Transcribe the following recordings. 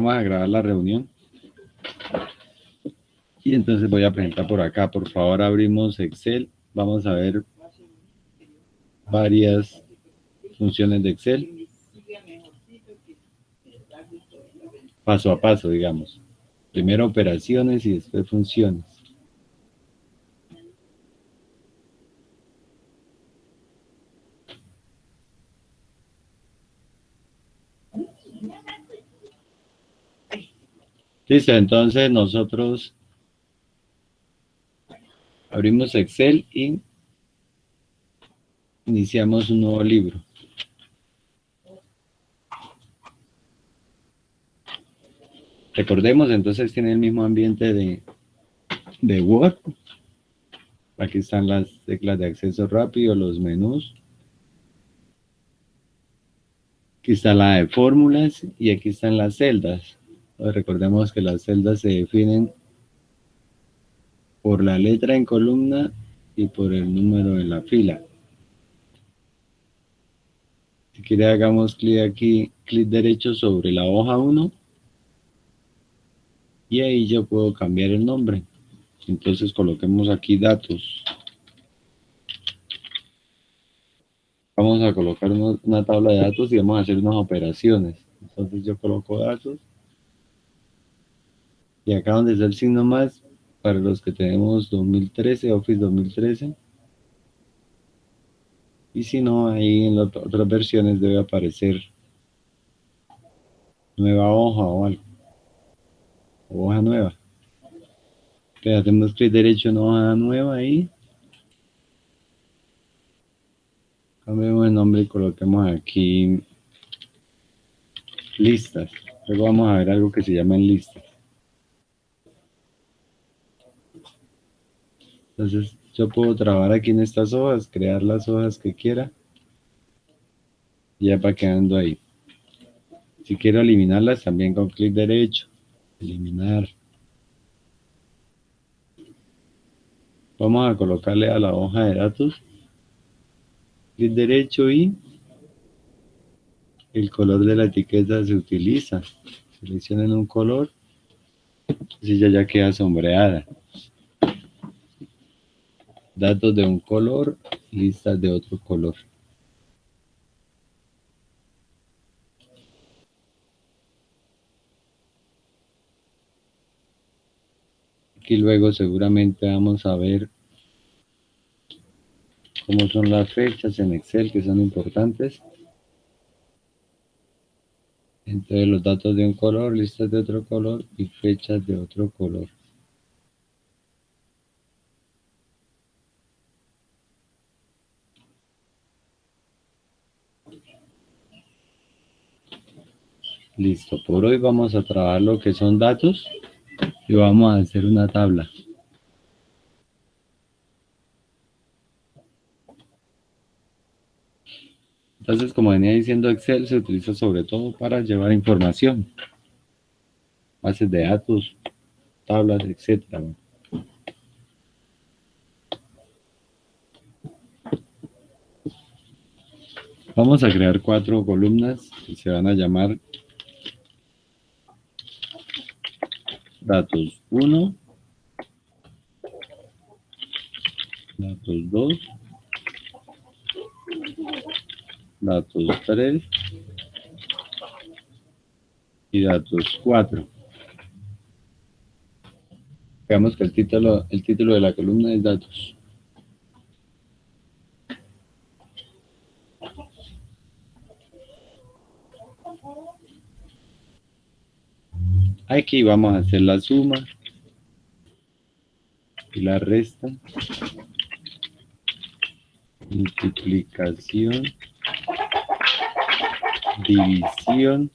vamos a grabar la reunión. Y entonces voy a presentar por acá. Por favor, abrimos Excel. Vamos a ver varias funciones de Excel. Paso a paso, digamos. Primero operaciones y después funciones. Listo, entonces nosotros abrimos Excel y iniciamos un nuevo libro. Recordemos, entonces tiene el mismo ambiente de Word. Aquí están las teclas de acceso rápido, los menús. Aquí está la de fórmulas y aquí están las celdas. Recordemos que las celdas se definen por la letra en columna y por el número en la fila. Si quiere hagamos clic aquí, clic derecho sobre la hoja 1 y ahí yo puedo cambiar el nombre. Entonces coloquemos aquí datos. Vamos a colocar una tabla de datos y vamos a hacer unas operaciones. Entonces yo coloco datos y acá donde está el signo más, para los que tenemos 2013, Office 2013. Y si no, ahí en las otras versiones debe aparecer nueva hoja o algo. Hoja nueva. Entonces hacemos clic derecho en hoja nueva ahí. Cambiemos el nombre y coloquemos aquí listas. Luego vamos a ver algo que se llaman listas. Entonces yo puedo trabajar aquí en estas hojas, crear las hojas que quiera. Y ya va quedando ahí. Si quiero eliminarlas también con clic derecho. Eliminar. Vamos a colocarle a la hoja de datos. Clic derecho y el color de la etiqueta se utiliza. Seleccionen un color. Así ya queda sombreada. Datos de un color, listas de otro color. Aquí luego seguramente vamos a ver cómo son las fechas en Excel, que son importantes. Entre los datos de un color, listas de otro color y fechas de otro color. Listo, por hoy vamos a trabajar lo que son datos y vamos a hacer una tabla. Entonces, como venía diciendo, Excel se utiliza sobre todo para llevar información, bases de datos, tablas, etcétera. Vamos a crear 4 columnas que se van a llamar datos 1, datos 2, datos 3 y datos 4. Digamos que el título de la columna es datos. Aquí vamos a hacer la suma y la resta, multiplicación, división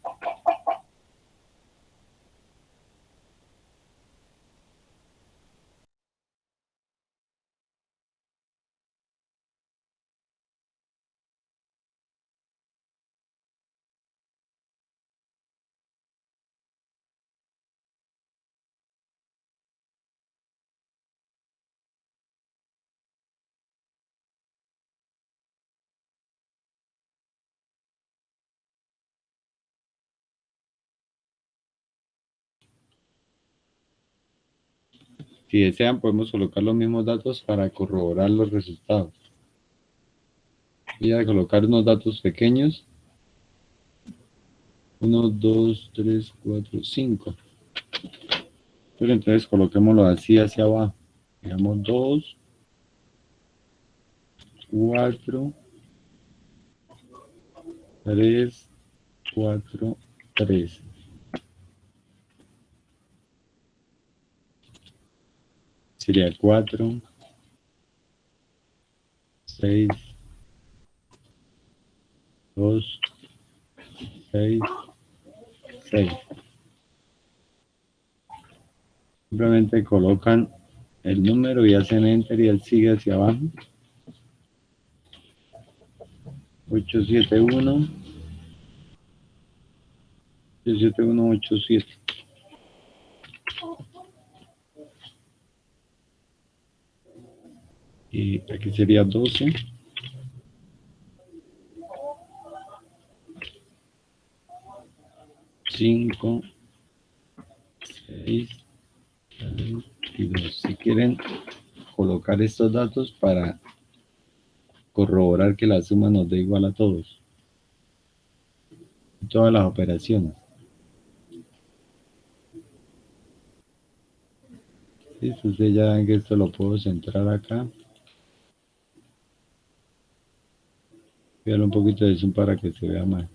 Si desean, podemos colocar los mismos datos para corroborar los resultados. Voy a colocar unos datos pequeños. 1, 2, 3, 4, 5. Pero entonces coloquémoslo así hacia abajo. Digamos 2, 4, 3, 4, 3. Sería 4, 6, 2, 6, 6. Simplemente colocan el número y hacen enter y él sigue hacia abajo. 871 87187. Y aquí sería 12. 5, 6, 22. Si quieren colocar estos datos para corroborar que la suma nos dé igual a todos. Todas las operaciones. ¿Listo? Ustedes ya ven que esto lo puedo centrar acá. Voy a darle un poquito de zoom para que se vea más.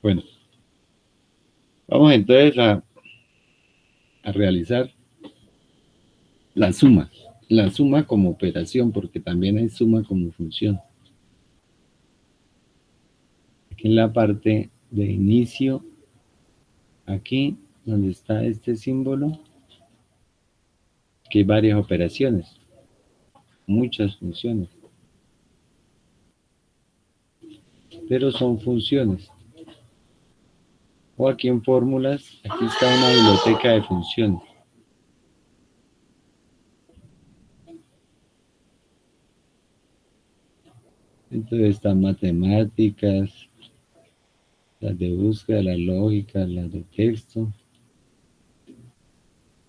Bueno, vamos entonces a realizar la suma. La suma como operación, porque también hay suma como función. Aquí en la parte de inicio, aquí donde está este símbolo, que hay varias operaciones, muchas funciones, pero son funciones. O aquí en fórmulas, aquí está una biblioteca de funciones. Entonces están matemáticas, las de búsqueda, las lógicas, las de texto.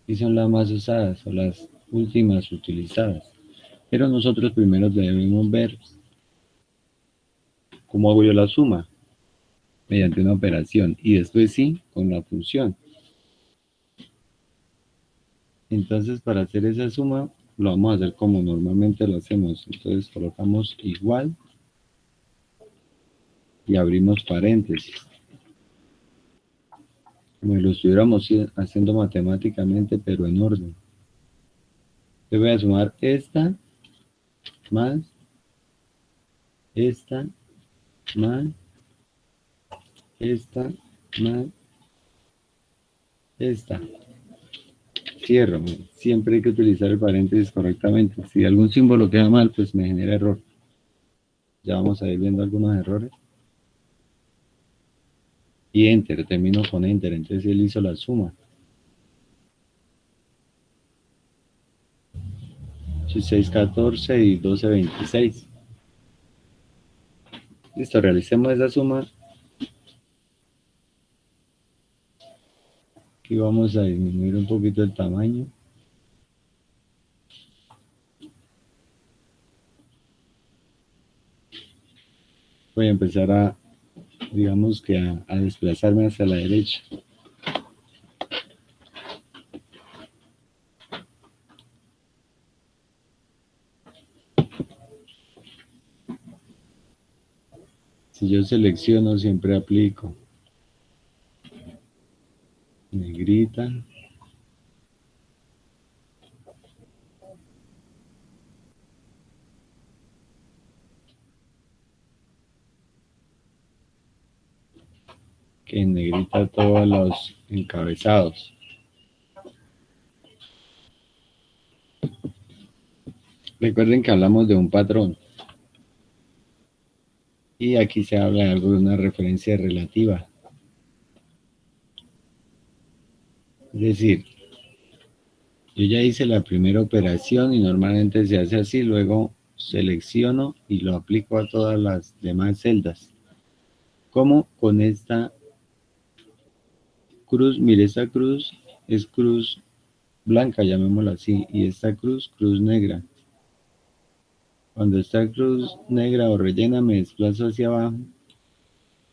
y son las más usadas o las últimas utilizadas. Pero nosotros primero debemos ver cómo hago yo la suma mediante una operación y después sí con la función. Entonces para hacer esa suma lo vamos a hacer como normalmente lo hacemos. Entonces colocamos igual y abrimos paréntesis. Como si lo estuviéramos haciendo matemáticamente pero en orden. Yo voy a sumar esta más esta más esta más esta. Cierro. Siempre hay que utilizar el paréntesis correctamente. Si algún símbolo queda mal, pues me genera error. Ya vamos a ir viendo algunos errores. Y Enter, termino con Enter. Entonces él hizo la suma. 6, 14 y 12, 26. Listo, realicemos esa suma. Aquí vamos a disminuir un poquito el tamaño. Voy a empezar a, digamos que a desplazarme hacia la derecha. Si yo selecciono, siempre aplico. Negrita. Que en negrita todos los encabezados. Recuerden que hablamos de un patrón. Y aquí se habla de algo de una referencia relativa. Es decir, yo ya hice la primera operación y normalmente se hace así, luego selecciono y lo aplico a todas las demás celdas. Como con esta cruz, mire, esta cruz es cruz blanca, llamémosla así, y esta cruz, cruz negra. Cuando esta cruz negra o rellena me desplazo hacia abajo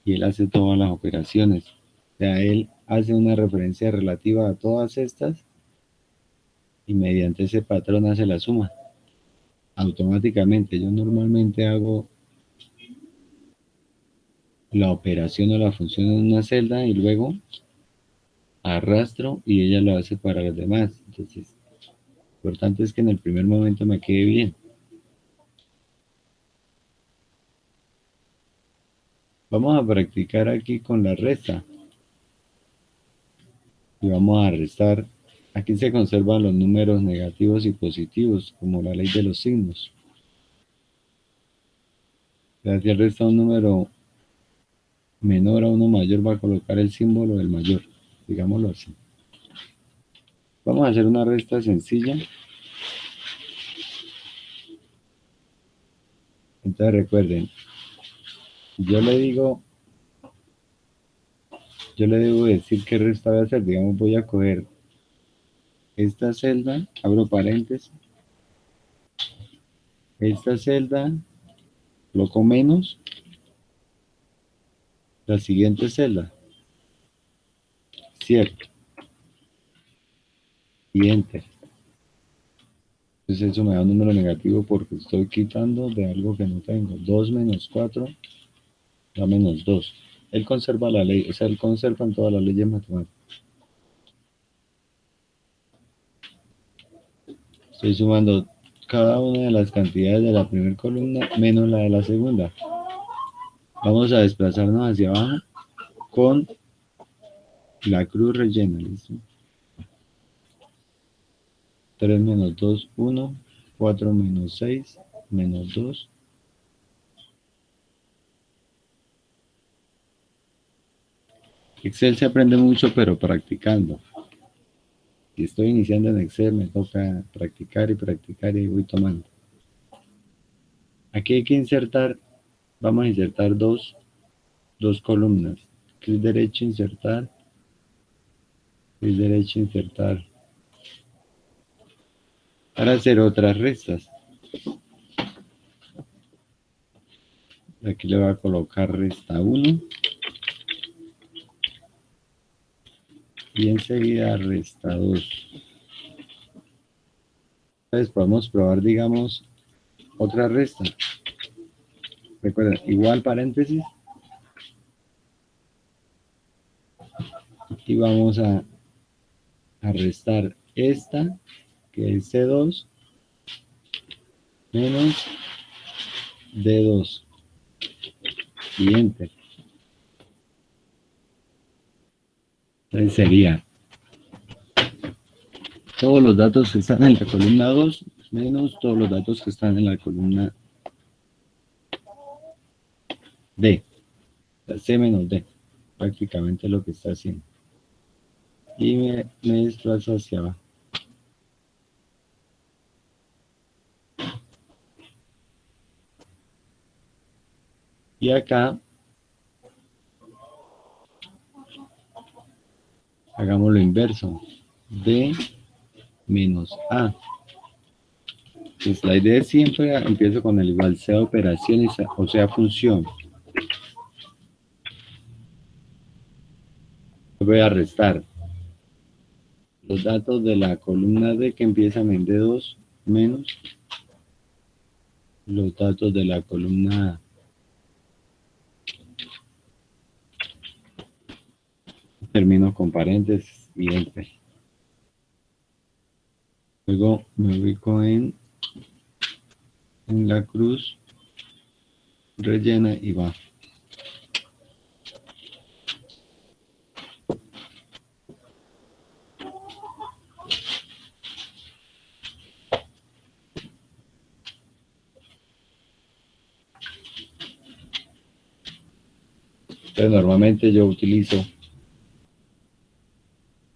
y él hace todas las operaciones. O sea, él hace una referencia relativa a todas estas y mediante ese patrón hace la suma. Automáticamente, yo normalmente hago la operación o la función en una celda y luego arrastro y ella lo hace para los demás. Entonces, lo importante es que en el primer momento me quede bien. Vamos a practicar aquí con la resta y vamos a restar. Aquí se conservan los números negativos y positivos, como la ley de los signos. Si él resta un número menor a uno mayor, va a colocar el símbolo del mayor, digámoslo así. Vamos a hacer una resta sencilla. Entonces recuerden, yo le digo, yo le debo decir qué resta voy a hacer. Digamos, voy a coger esta celda, abro paréntesis, esta celda, coloco menos, la siguiente celda, cierto, y enter. Entonces eso me da un número negativo porque estoy quitando de algo que no tengo. 2 menos 4 da menos 2. Él conserva la ley, o sea, él conserva en todas las leyes matemáticas. Estoy sumando cada una de las cantidades de la primera columna menos la de la segunda. Vamos a desplazarnos hacia abajo con la cruz rellena, ¿listo? 3 menos 2, 1. 4 menos 6, menos 2. Excel se aprende mucho, pero practicando. Si estoy iniciando en Excel, me toca practicar y practicar y voy tomando. Aquí hay que insertar, vamos a insertar dos columnas. Clic derecho, insertar. Clic derecho, insertar. para hacer otras restas. Aquí le voy a colocar resta 1 y enseguida resta 2. Entonces podemos probar, digamos, otra resta. Recuerden, igual paréntesis y vamos a restar esta, que es C2, menos D2 y enter. Entonces sería todos los datos que están en la columna 2 menos todos los datos que están en la columna D. C menos D, prácticamente lo que está haciendo. Y me desplazo hacia abajo. Y acá hagamos lo inverso. D menos A. Pues la idea es siempre empiezo con el igual, sea operación o sea función. Voy a restar los datos de la columna D que empiezan en D2 menos los datos de la columna A. Termino con paréntesis y enter. Luego me ubico en la cruz, rellena y va. Entonces normalmente yo utilizo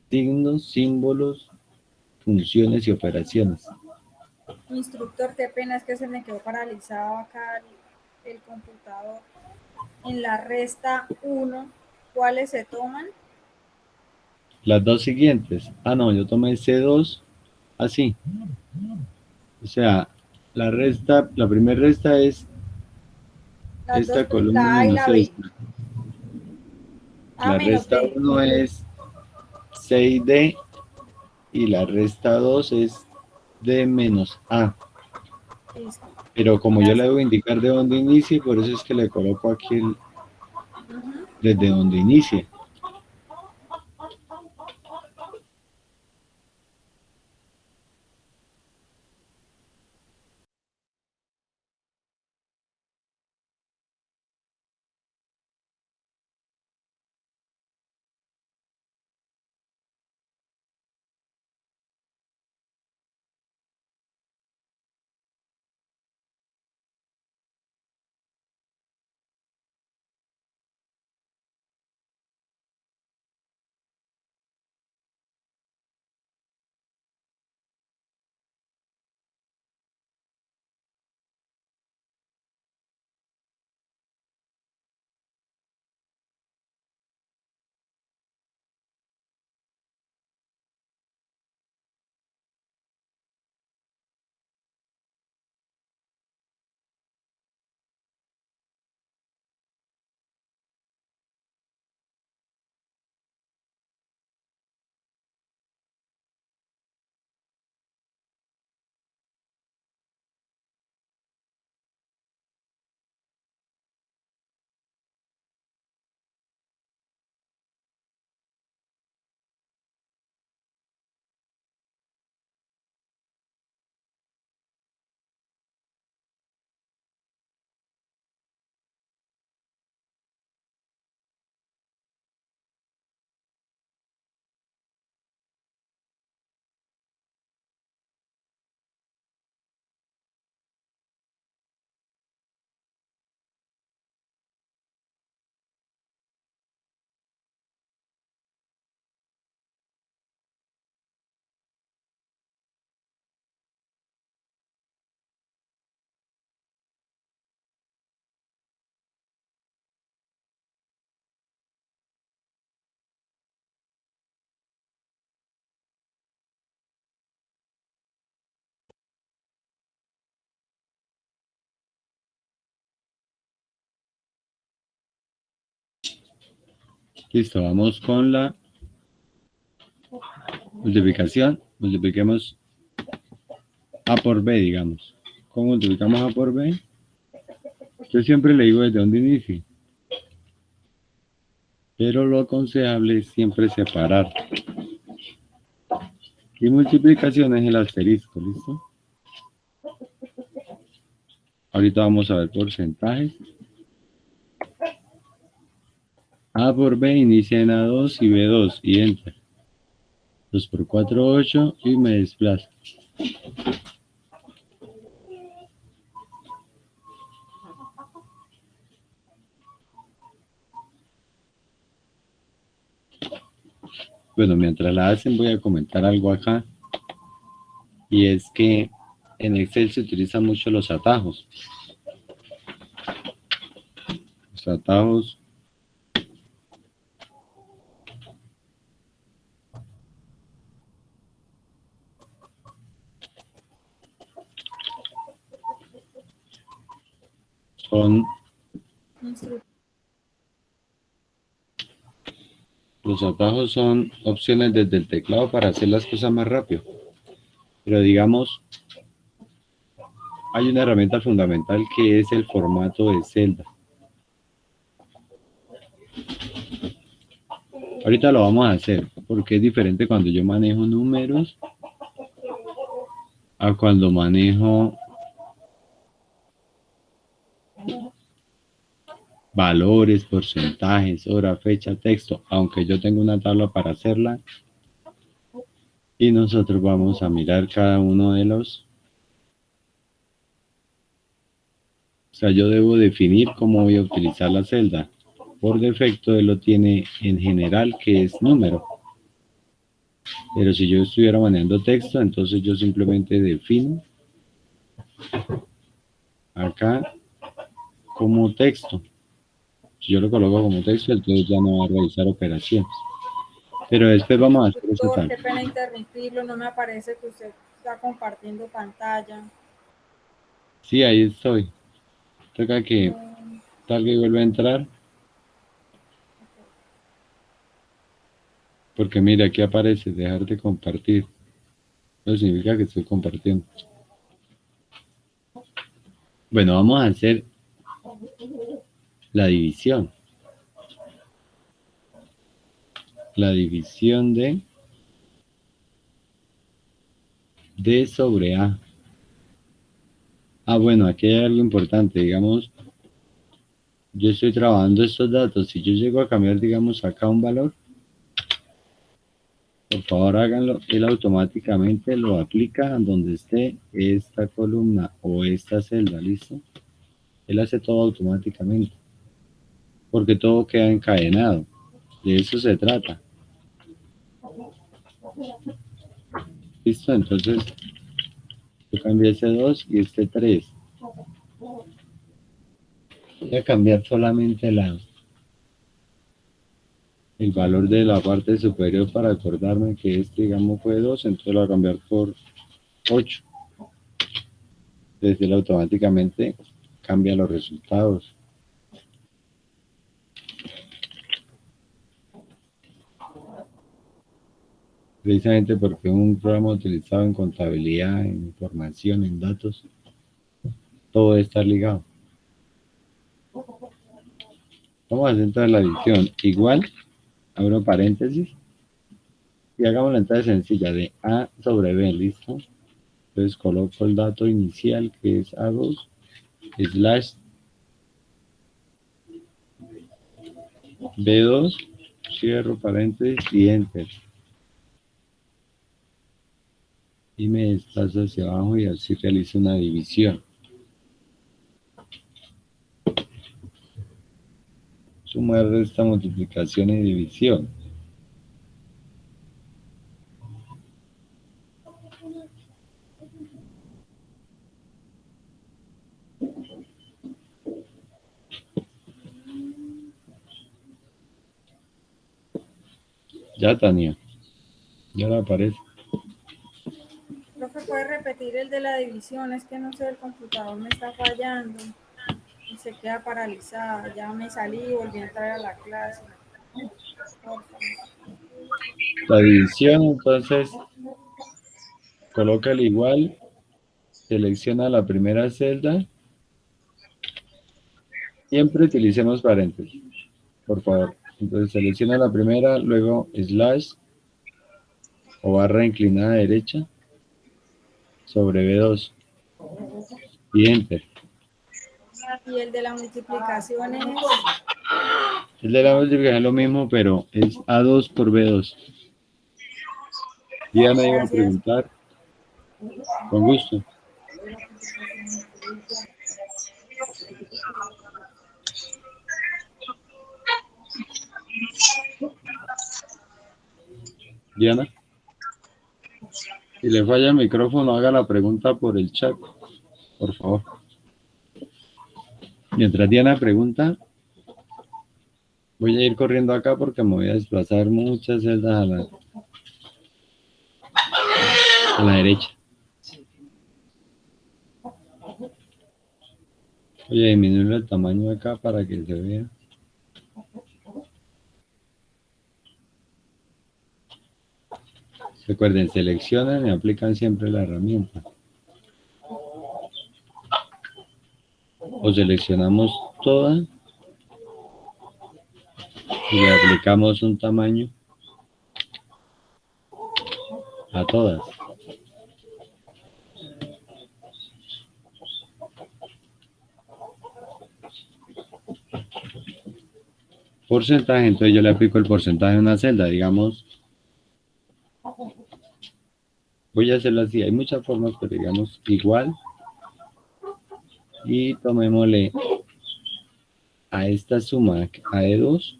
signos, símbolos, funciones y operaciones. Instructor, qué pena, es que se me quedó paralizado acá el computador. En la resta 1, ¿cuáles se toman? Las dos siguientes. Ah, no, yo tomé C2 así. O sea, la primera resta es Las dos, esta columna la A y menos la B. esta. A La menos resta B. 1 es C y D y la resta 2 es D menos A. Listo. Pero como yo le Gracias. debo indicar de dónde inicie, por eso es que le coloco aquí Ujú. desde donde inicie. Listo, vamos con la multiplicación. Multipliquemos A por B, digamos. ¿Cómo multiplicamos A por B? Yo siempre le digo desde dónde inicie. Pero lo aconsejable es siempre separar. Y multiplicación es el asterisco, ¿listo? Ahorita vamos a ver porcentajes. A por B inicia en A2 y B2 y Enter. 2 por 4, 8 y me desplazo. Bueno, mientras la hacen voy a comentar algo acá. Y es que en Excel se utilizan mucho los atajos. Los atajos son opciones desde el teclado para hacer las cosas más rápido. Pero digamos, hay una herramienta fundamental que es el formato de celda. Ahorita lo vamos a hacer porque es diferente cuando yo manejo números a cuando manejo valores, porcentajes, hora, fecha, texto, aunque yo tengo una tabla para hacerla. Y nosotros vamos a mirar cada uno de los. O sea, yo debo definir cómo voy a utilizar la celda. Por defecto él lo tiene en general, que es número. Pero si yo estuviera manejando texto, entonces yo simplemente defino acá como texto. Si yo lo coloco como texto, entonces ya no va a realizar operaciones. Pero después vamos a hacer eso tal. Qué pena interrumpirlo, no me aparece que usted está compartiendo pantalla. Sí, ahí estoy. Toca que tal que vuelva a entrar. Porque mira, aquí aparece dejar de compartir. Eso significa que estoy compartiendo. Bueno, vamos a hacer la división. La división de D sobre A. Ah, bueno, aquí hay algo importante. Digamos, yo estoy trabajando estos datos. Si yo llego a cambiar, digamos, acá un valor, por favor háganlo. Él automáticamente lo aplica donde esté esta columna o esta celda, ¿listo? Él hace todo automáticamente. Porque todo queda encadenado. De eso se trata. ¿Listo? Entonces, yo cambié ese 2 y este 3. Voy a cambiar solamente el valor de la parte superior para acordarme que este, digamos, fue 2, entonces lo voy a cambiar por 8. Entonces él automáticamente cambia los resultados. Precisamente porque es un programa utilizado en contabilidad, en información, en datos, todo está ligado. Vamos a hacer entonces la división. Igual, abro paréntesis y hagamos la entrada sencilla de A sobre B, ¿listo? Entonces coloco el dato inicial que es A2, slash B2, cierro paréntesis y enter. Y me desplazo hacia abajo y así realizo una división. Suma, resta, multiplicación y división. Ya, Tania. Ya le aparece. Profe, ¿puede repetir el de la división? Es que no sé, el computador me está fallando y se queda paralizada. Ya me salí y volví a entrar a la clase. por favor. La división, entonces, coloca el igual, selecciona la primera celda. Siempre utilicemos paréntesis, por favor. Entonces selecciona la primera, luego slash o barra inclinada derecha sobre B2 y enter. Y el de la multiplicación es El de la multiplicación es lo mismo, pero es A2 por B2. Diana iba a gracias. preguntar, con gusto. Diana, si le falla el micrófono, haga la pregunta por el chat, por favor. Mientras Diana pregunta, voy a ir corriendo acá porque me voy a desplazar muchas celdas a la derecha. Voy a disminuir el tamaño acá para que se vea. Recuerden, seleccionan y aplican siempre la herramienta. O seleccionamos toda y le aplicamos un tamaño a todas. Porcentaje, entonces yo le aplico el porcentaje a una celda, digamos, voy a hacerlo así, hay muchas formas, pero digamos igual, y tomémosle a esta suma, a E2,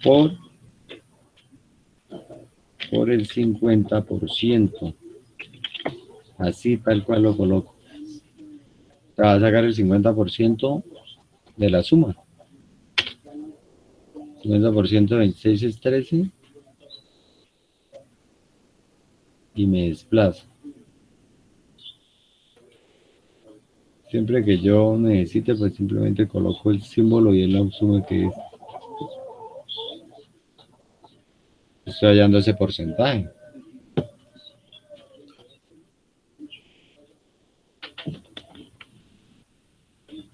por el 50%, así tal cual lo coloco. Te va a sacar el 50% de la suma. 50% de 26 es 13 y me desplazo. Siempre que yo necesite, pues simplemente coloco el símbolo y él asume que estoy hallando ese porcentaje.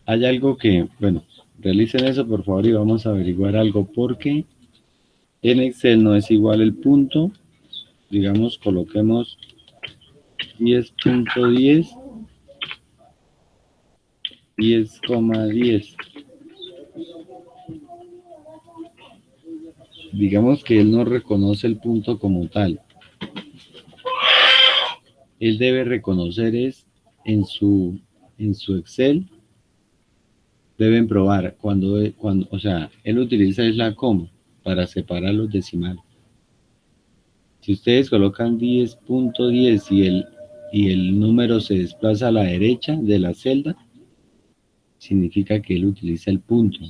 Hay algo que, bueno, realicen eso por favor y vamos a averiguar algo porque en Excel no es igual el punto. Digamos, coloquemos 10.10, 10,10. Digamos que él no reconoce el punto como tal. Él debe reconocer es en su Excel, deben probar cuando, o sea, él utiliza es la coma para separar los decimales. Si ustedes colocan 10.10 y el número se desplaza a la derecha de la celda, significa que él utiliza el punto.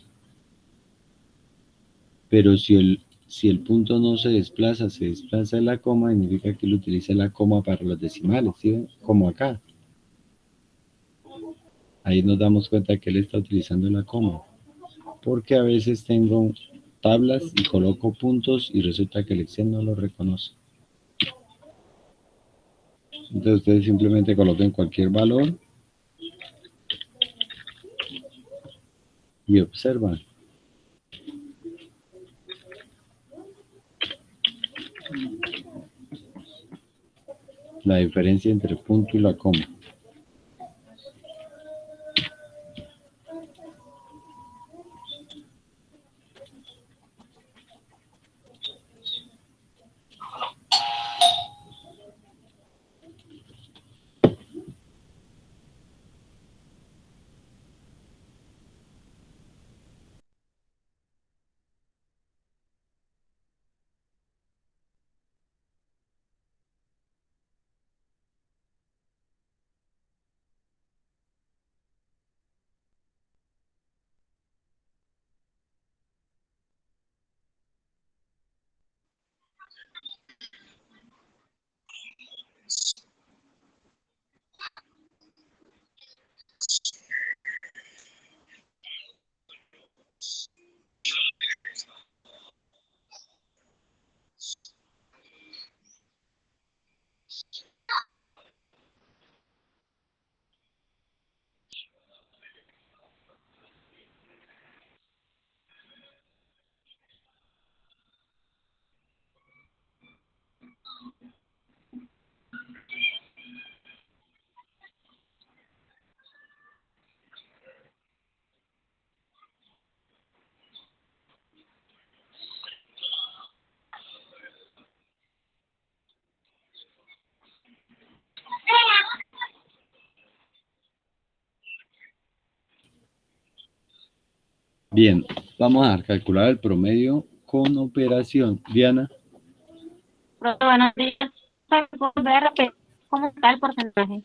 Pero si el punto no se desplaza en la coma, significa que él utiliza la coma para los decimales, ¿sí ven? Como acá. Ahí nos damos cuenta que él está utilizando la coma. Porque a veces tengo tablas y coloco puntos y resulta que el Excel no lo reconoce. Entonces ustedes simplemente coloquen cualquier valor y observan la diferencia entre el punto y la coma. Bien, vamos a calcular el promedio con operación. Diana. Buenos días. ¿Puedo volver a repetir cómo está el porcentaje?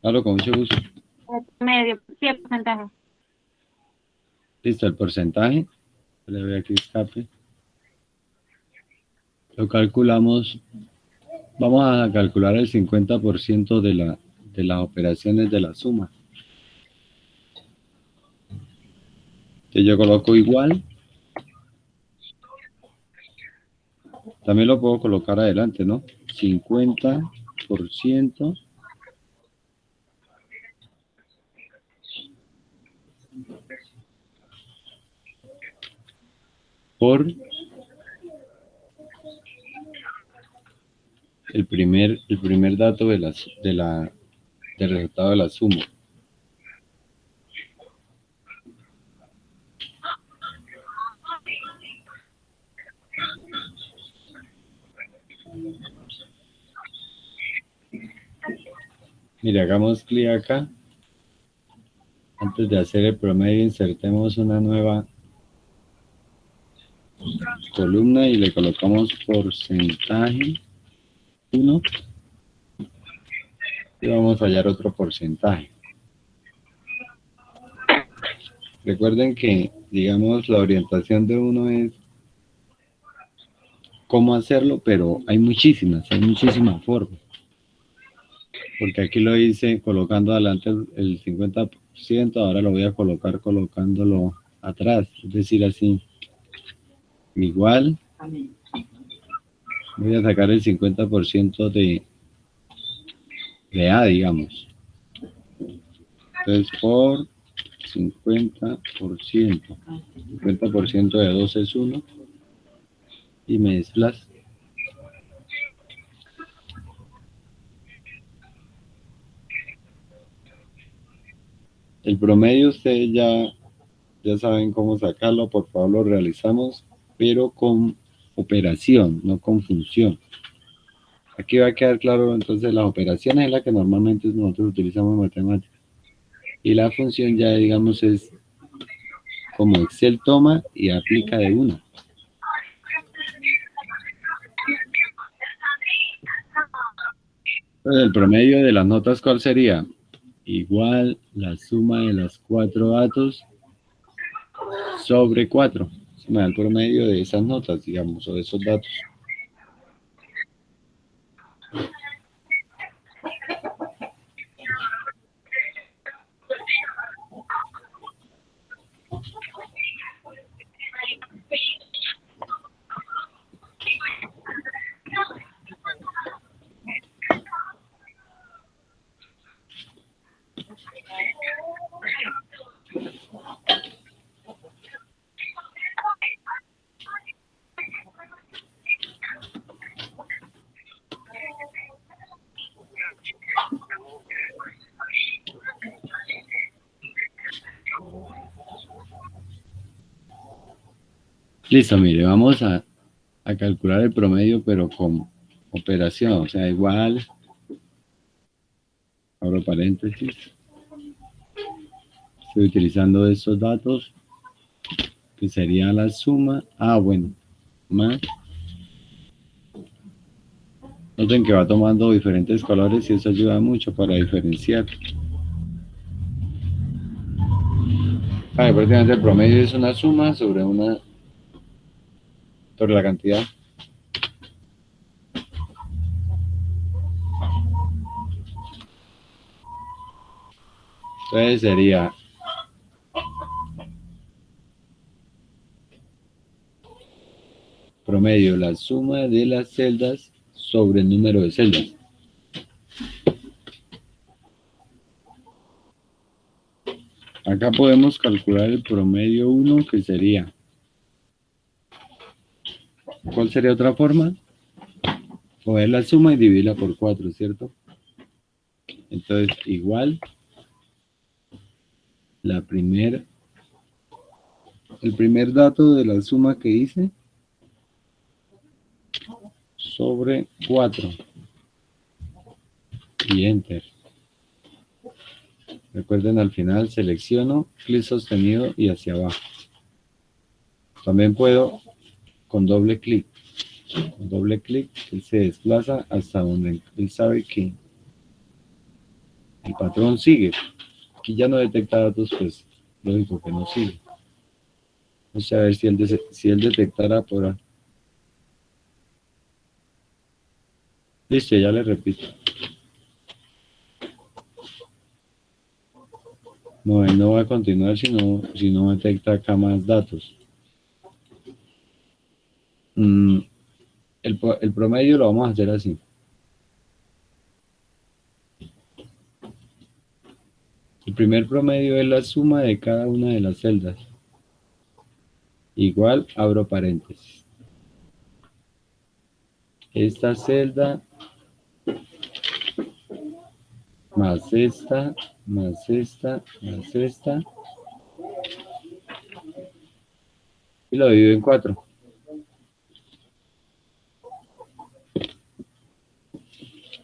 Claro, con mucho gusto. Medio, sí, el porcentaje. Listo, el porcentaje. Le voy aquí escape. Lo calculamos. Vamos a calcular el 50% de las operaciones de la suma. Entonces yo coloco igual. También lo puedo colocar adelante, ¿no? 50% por el primer dato del resultado de la suma. Mire, hagamos clic acá. Antes de hacer el promedio, insertemos una nueva columna y le colocamos porcentaje 1 y vamos a hallar otro porcentaje. Recuerden que, digamos, la orientación de uno es cómo hacerlo, pero hay muchísimas formas. Porque aquí lo hice colocando adelante el 50%, ahora lo voy a colocar colocándolo atrás, es decir, así. Igual, voy a sacar el 50% de A, digamos. Entonces, por 50%. 50% de 2 es 1. Y me desplazo. El promedio ustedes ya saben cómo sacarlo, por favor lo realizamos, pero con operación, no con función. Aquí va a quedar claro, entonces las operaciones es la que normalmente nosotros utilizamos en matemáticas. Y la función ya, digamos, es como Excel toma y aplica de una. Entonces, el promedio de las notas, ¿cuál sería? Igual la suma de los 4 datos sobre 4. Se me da el promedio de esas notas, digamos, o de esos datos. Listo, mire, vamos a calcular el promedio, pero con operación, o sea, igual, abro paréntesis, estoy utilizando estos datos, que sería la suma, bueno, más, noten que va tomando diferentes colores y eso ayuda mucho para diferenciar. Prácticamente el promedio es una suma sobre la cantidad. Entonces sería promedio, la suma de las celdas sobre el número de celdas. Acá podemos calcular el promedio 1, que sería, ¿cuál sería otra forma? Coger la suma y dividirla por 4, ¿cierto? Entonces, igual, el primer dato de la suma que hice sobre 4 y enter. Recuerden, al final selecciono, clic sostenido y hacia abajo. También puedo con doble clic. Con doble clic, él se desplaza hasta donde él sabe que el patrón sigue. Aquí ya no detecta datos, pues lógico que no sigue. Vamos a ver si él detectara por ahí. Listo, ya le repito. No, él no va a continuar si no detecta acá más datos. El promedio lo vamos a hacer así. El primer promedio es la suma de cada una de las celdas. Igual, abro paréntesis. Esta celda más esta, más esta, más esta. Y lo divido en 4.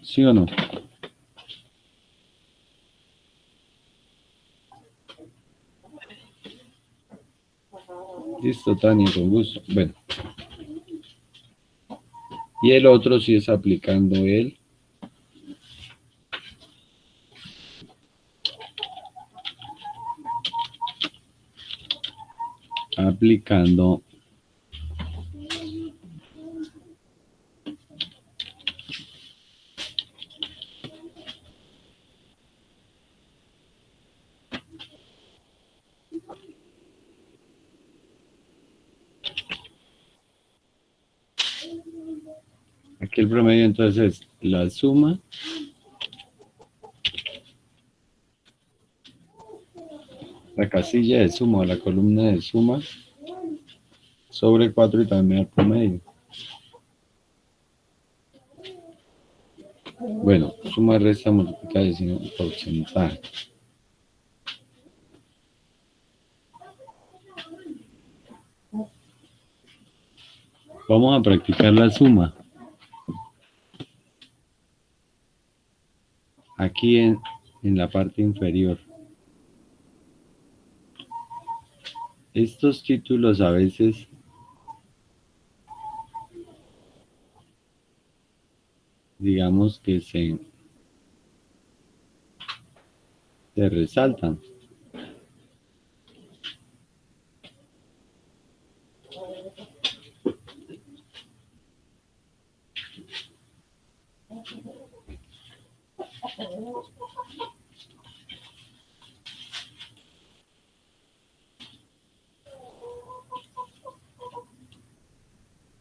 ¿Sí o no? Listo, Tania, con gusto. Bueno. Y el otro sí es aplicando aplicando aquí el promedio. Entonces la suma la casilla de suma o la columna de suma sobre 4 y también el promedio. Bueno, suma, resta, multiplica, decimos porcentaje. Vamos a practicar la suma. Aquí en la parte inferior. Estos títulos a veces digamos que se resaltan.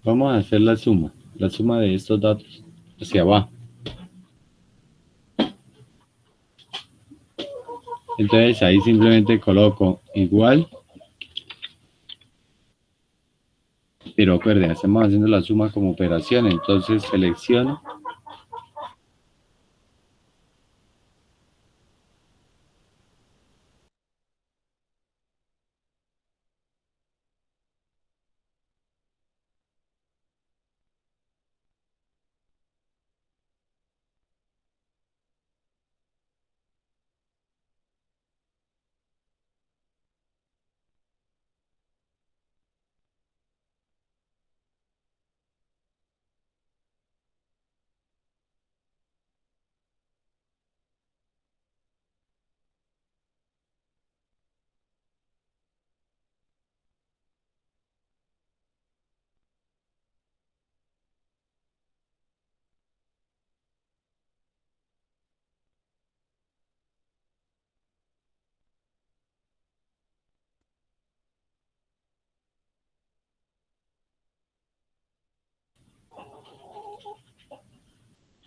Vamos a hacer la suma de estos datos hacia abajo. Entonces ahí simplemente coloco igual, pero acuérdense, estamos haciendo la suma como operación, entonces selecciono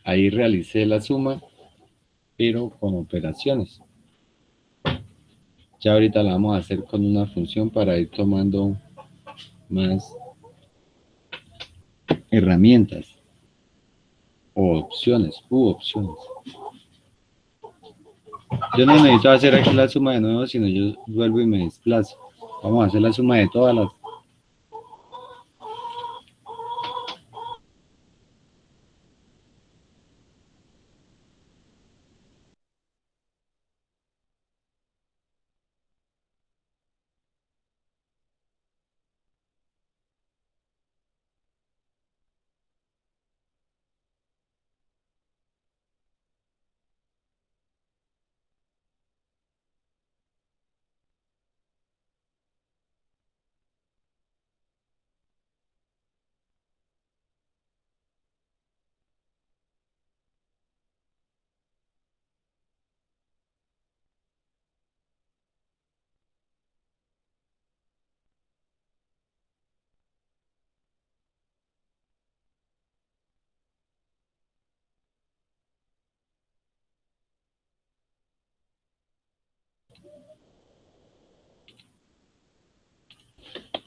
ahí realicé la suma, pero con operaciones. Ya ahorita la vamos a hacer con una función para ir tomando más herramientas o opciones, u opciones. Yo no necesito hacer aquí la suma de nuevo, sino yo vuelvo y me desplazo. Vamos a hacer la suma de todas las.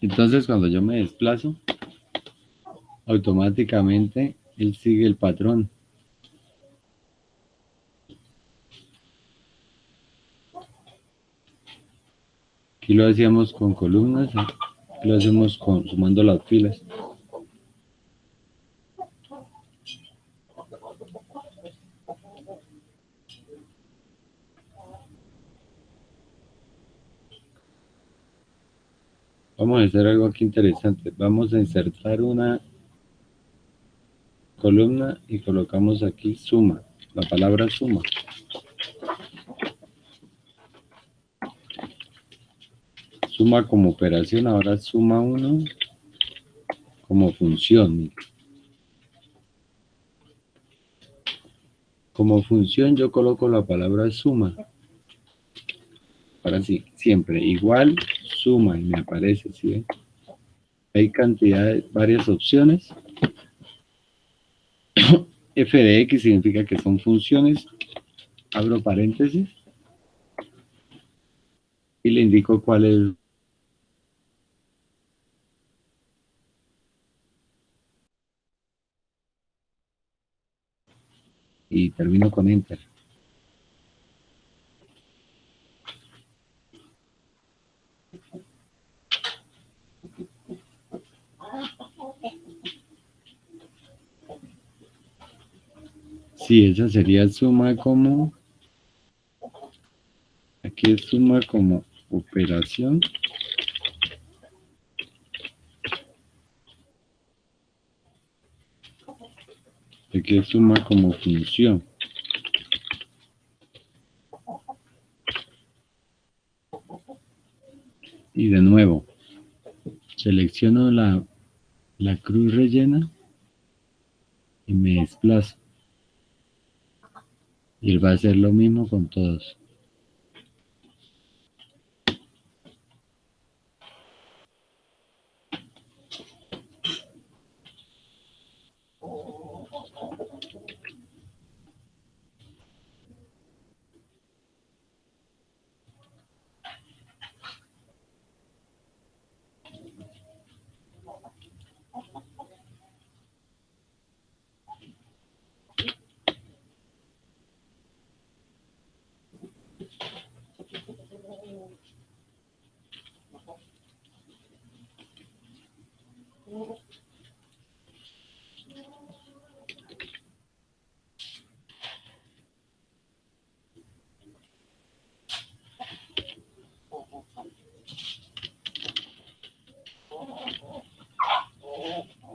Entonces, cuando yo me desplazo, automáticamente él sigue el patrón. Aquí lo hacíamos con columnas, aquí lo hacemos sumando las filas. Vamos a hacer algo aquí interesante. Vamos a insertar una columna y colocamos aquí suma, la palabra suma. Suma como operación, ahora suma 1 como función. Como función yo coloco la palabra suma. Ahora sí, siempre igual suma y me aparece, ¿sí ven? Hay varias opciones. F de X significa que son funciones. Abro paréntesis. Y le indico cuál es. Y termino con Enter. Sí, esa sería suma como... Aquí es suma como operación. Aquí es suma como función. Y de nuevo, selecciono la cruz rellena y me desplazo. Y él va a hacer lo mismo con todos.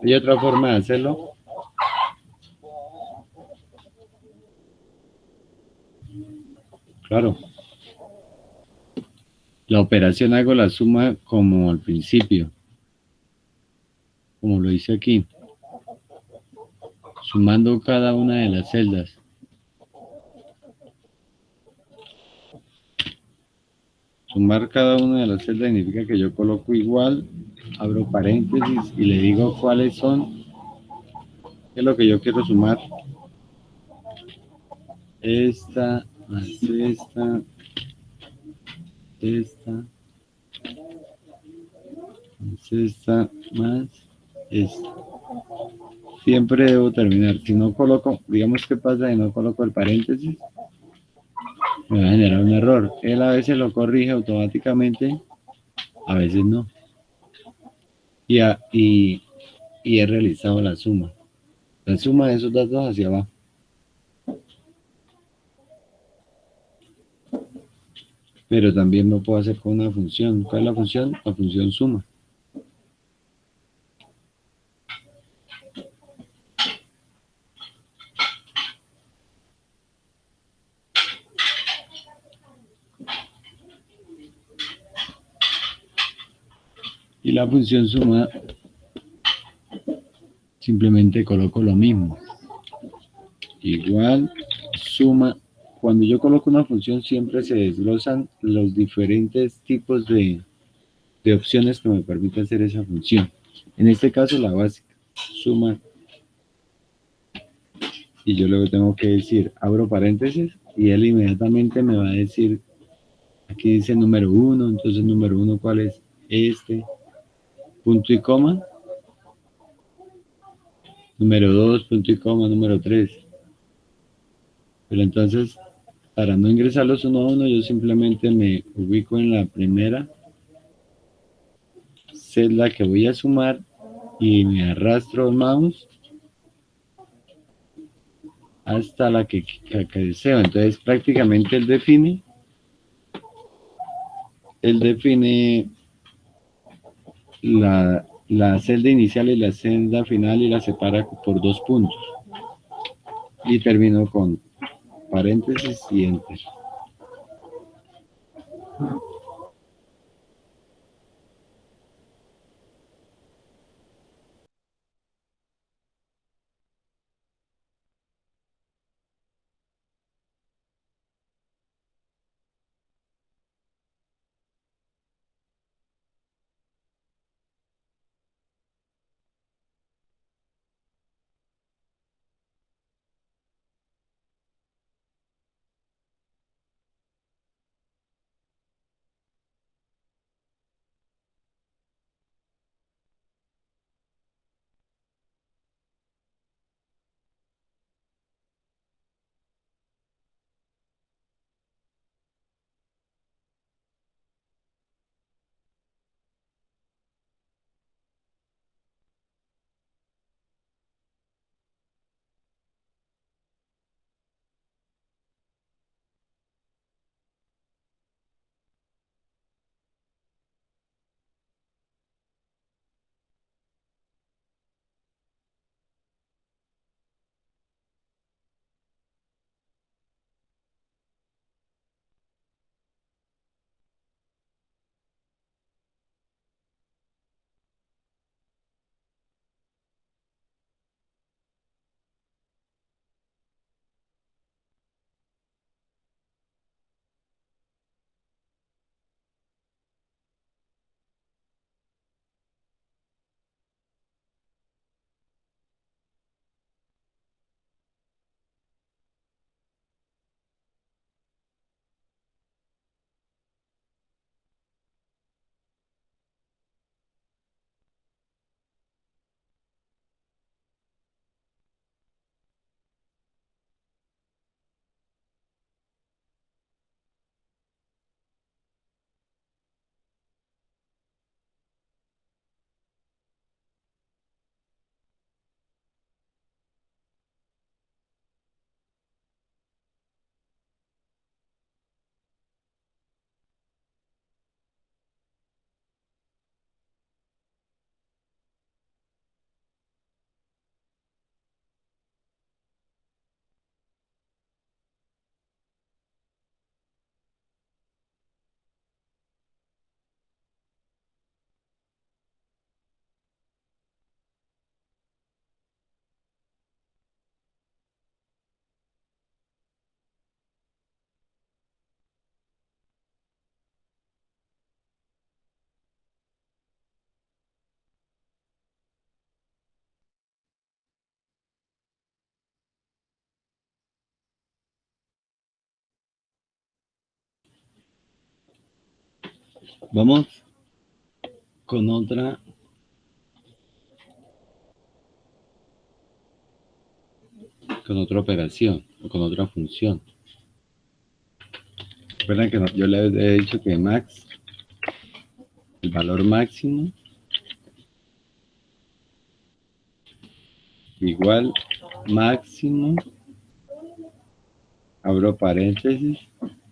¿Hay otra forma de hacerlo? Claro. La operación hago la suma como al principio. Como lo hice aquí. Sumando cada una de las celdas. Sumar cada una de las celdas significa que yo coloco igual, abro paréntesis y le digo cuáles son, qué es lo que yo quiero sumar. Esta, más esta, esta, más esta, más esta. Siempre debo terminar. Si no coloco, digamos que pasa y no coloco el paréntesis, me va a generar un error. Él a veces lo corrige automáticamente, a veces no. Y he realizado la suma. La suma de esos datos hacia abajo. Pero también lo puedo hacer con una función. ¿Cuál es la función? La función suma. Y la función suma, simplemente coloco lo mismo. Igual, suma. Cuando yo coloco una función siempre se desglosan los diferentes tipos de opciones que me permite hacer esa función. En este caso la básica, suma. Y yo luego tengo que decir, abro paréntesis, y él inmediatamente me va a decir, aquí dice número 1, entonces número 1, ¿cuál es? Este. punto y coma. Número 2, punto y coma, número 3. Pero entonces, para no ingresarlos uno a uno, yo simplemente me ubico en la primera celda que voy a sumar y me arrastro el mouse hasta la que deseo. Entonces, prácticamente él define la celda inicial y la celda final y la separa por 2 puntos. Y termino con paréntesis y enter. Vamos con otra operación o con otra función. Recuerden que yo les he dicho que max, el valor máximo, igual máximo, abro paréntesis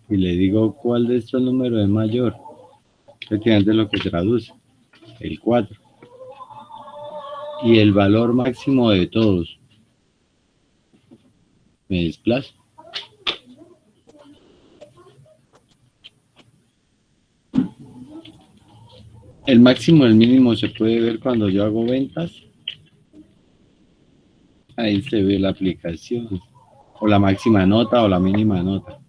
y le digo cuál de estos números es mayor. Efectivamente es lo que traduce, el 4. Y el valor máximo de todos. Me desplazo. El máximo y el mínimo se puede ver cuando yo hago ventas. Ahí se ve la aplicación. O la máxima nota o la mínima nota.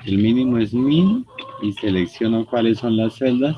El mínimo es 1000 y selecciono cuáles son las celdas.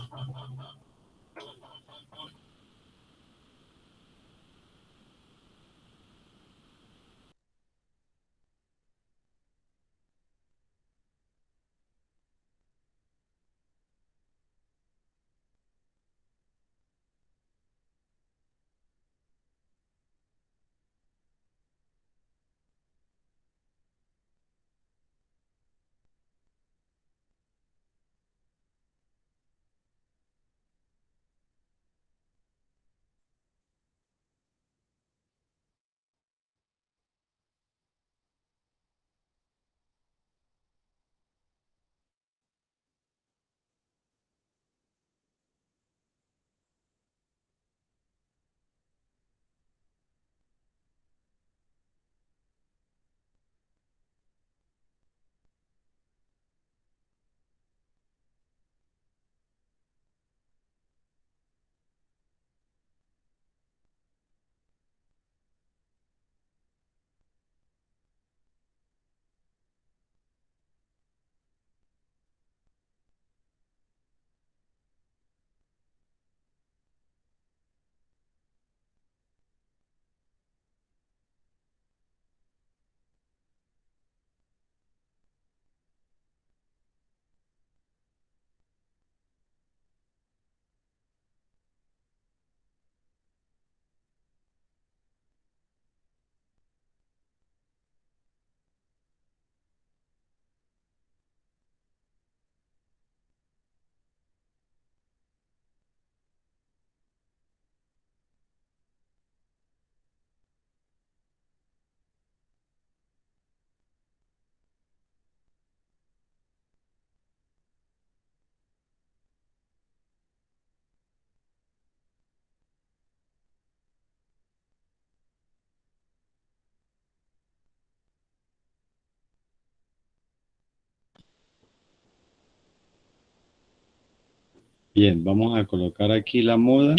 Bien, vamos a colocar aquí la moda.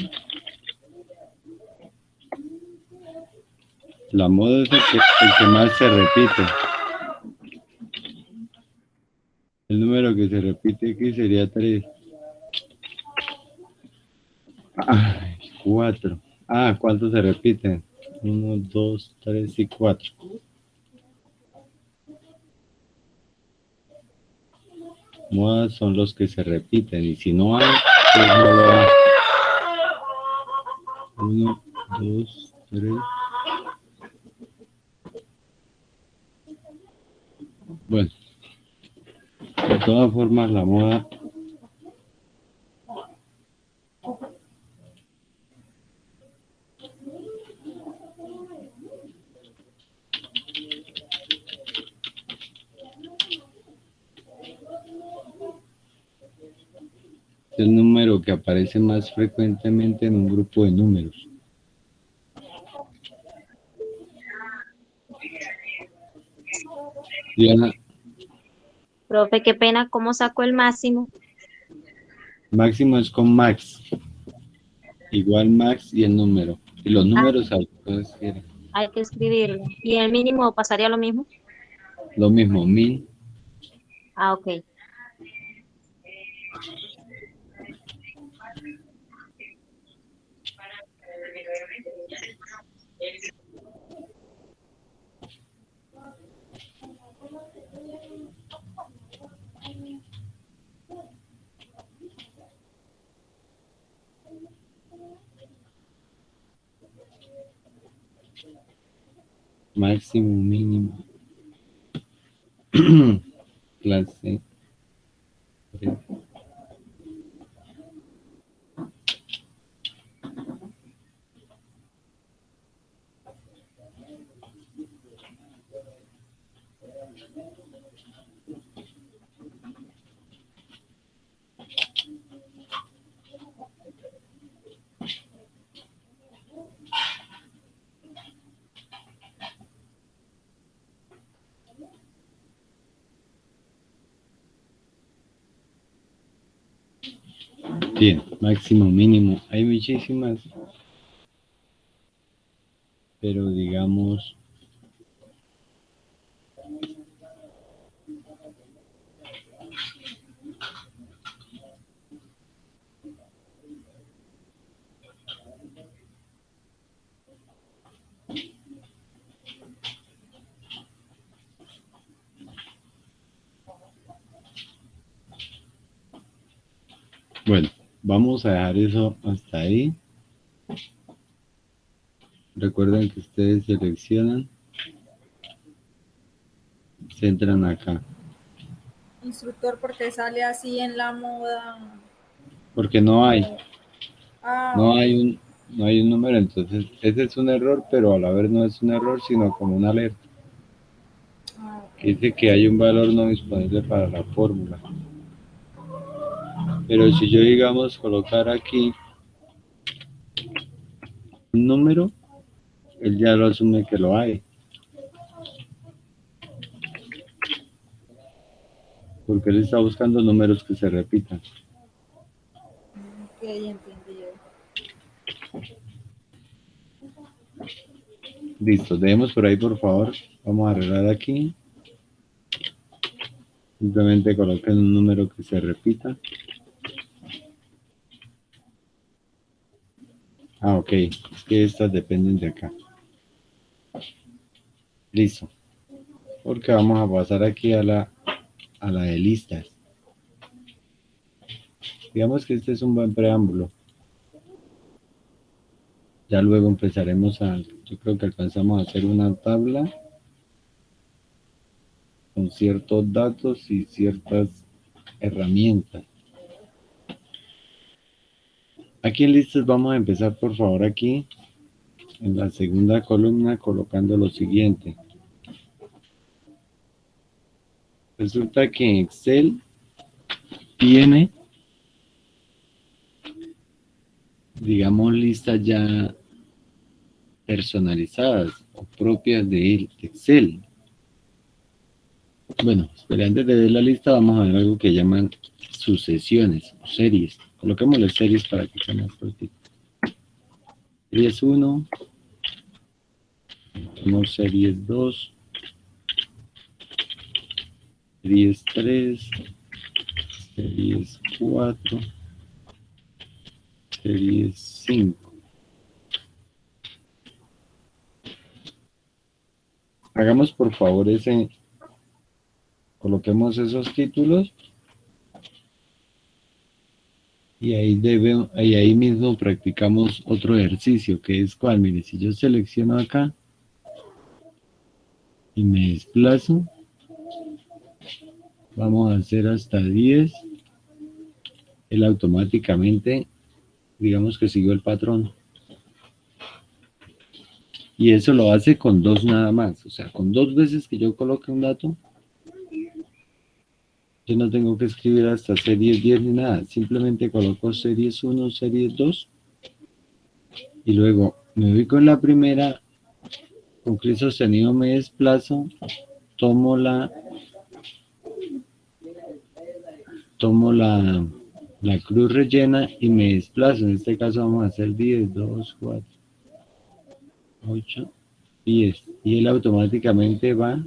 La moda es el que más se repite. El número que se repite aquí sería 3. 4. ¿Cuántos se repiten? 1, 2, 3 y 4. Modas son los que se repiten. Y si no hay, pues no lo hay. 1, 2, 3. Bueno, de todas formas la moda es el número que aparece más frecuentemente en un grupo de números. Diana, Profe, qué pena, ¿cómo saco el máximo? máximo es con max. Igual max y el número. Y los números Hay que escribirlo. ¿Y el mínimo pasaría lo mismo? lo mismo, min. Ok. Máximo, mínimo. Clase. Bien, máximo, mínimo. Hay muchísimas, pero digamos, bueno, vamos a dejar eso hasta ahí. Recuerden que ustedes seleccionan, se entran acá, Instructor, porque sale así en la moda. porque no hay, no Ok. hay no hay un número, entonces ese es un error, pero a la vez no es un error, sino como una alerta. Ok. Dice que hay un valor no disponible para la fórmula. Pero si yo, digamos, colocar aquí un número, él ya lo asume que lo hay. Porque él está buscando números que se repitan. Ok, entendido. Listo, dejemos por ahí, por favor. Vamos a arreglar aquí. Simplemente coloquen un número que se repita. Ok, es que estas dependen de acá. Listo. Porque vamos a pasar aquí a la de listas. Digamos que este es un buen preámbulo. Ya luego empezaremos yo creo que alcanzamos a hacer una tabla con ciertos datos y ciertas herramientas. Aquí en listas vamos a empezar, por favor, aquí en la segunda columna colocando lo siguiente. Resulta que en Excel tiene, digamos, listas ya personalizadas o propias de Excel. Bueno, espera, antes de ver la lista vamos a ver algo que llaman sucesiones o series. Coloquemos las series para que sea más cortito. Series 1, tenemos series 2, series 3, series 4, series 5. Hagamos por favor coloquemos esos títulos y ahí mismo practicamos otro ejercicio que es cuál. Mire, si yo selecciono acá y me desplazo, vamos a hacer hasta 10, él automáticamente, digamos que siguió el patrón. Y eso lo hace con 2 nada más, o sea, con 2 veces que yo coloque un dato, yo no tengo que escribir hasta series 10 ni nada, simplemente coloco series 1, series 2, y luego me ubico en la primera, con clic sostenido me desplazo, tomo la cruz rellena y me desplazo. En este caso vamos a hacer 10, 2, 4, 8, 10. Y él automáticamente va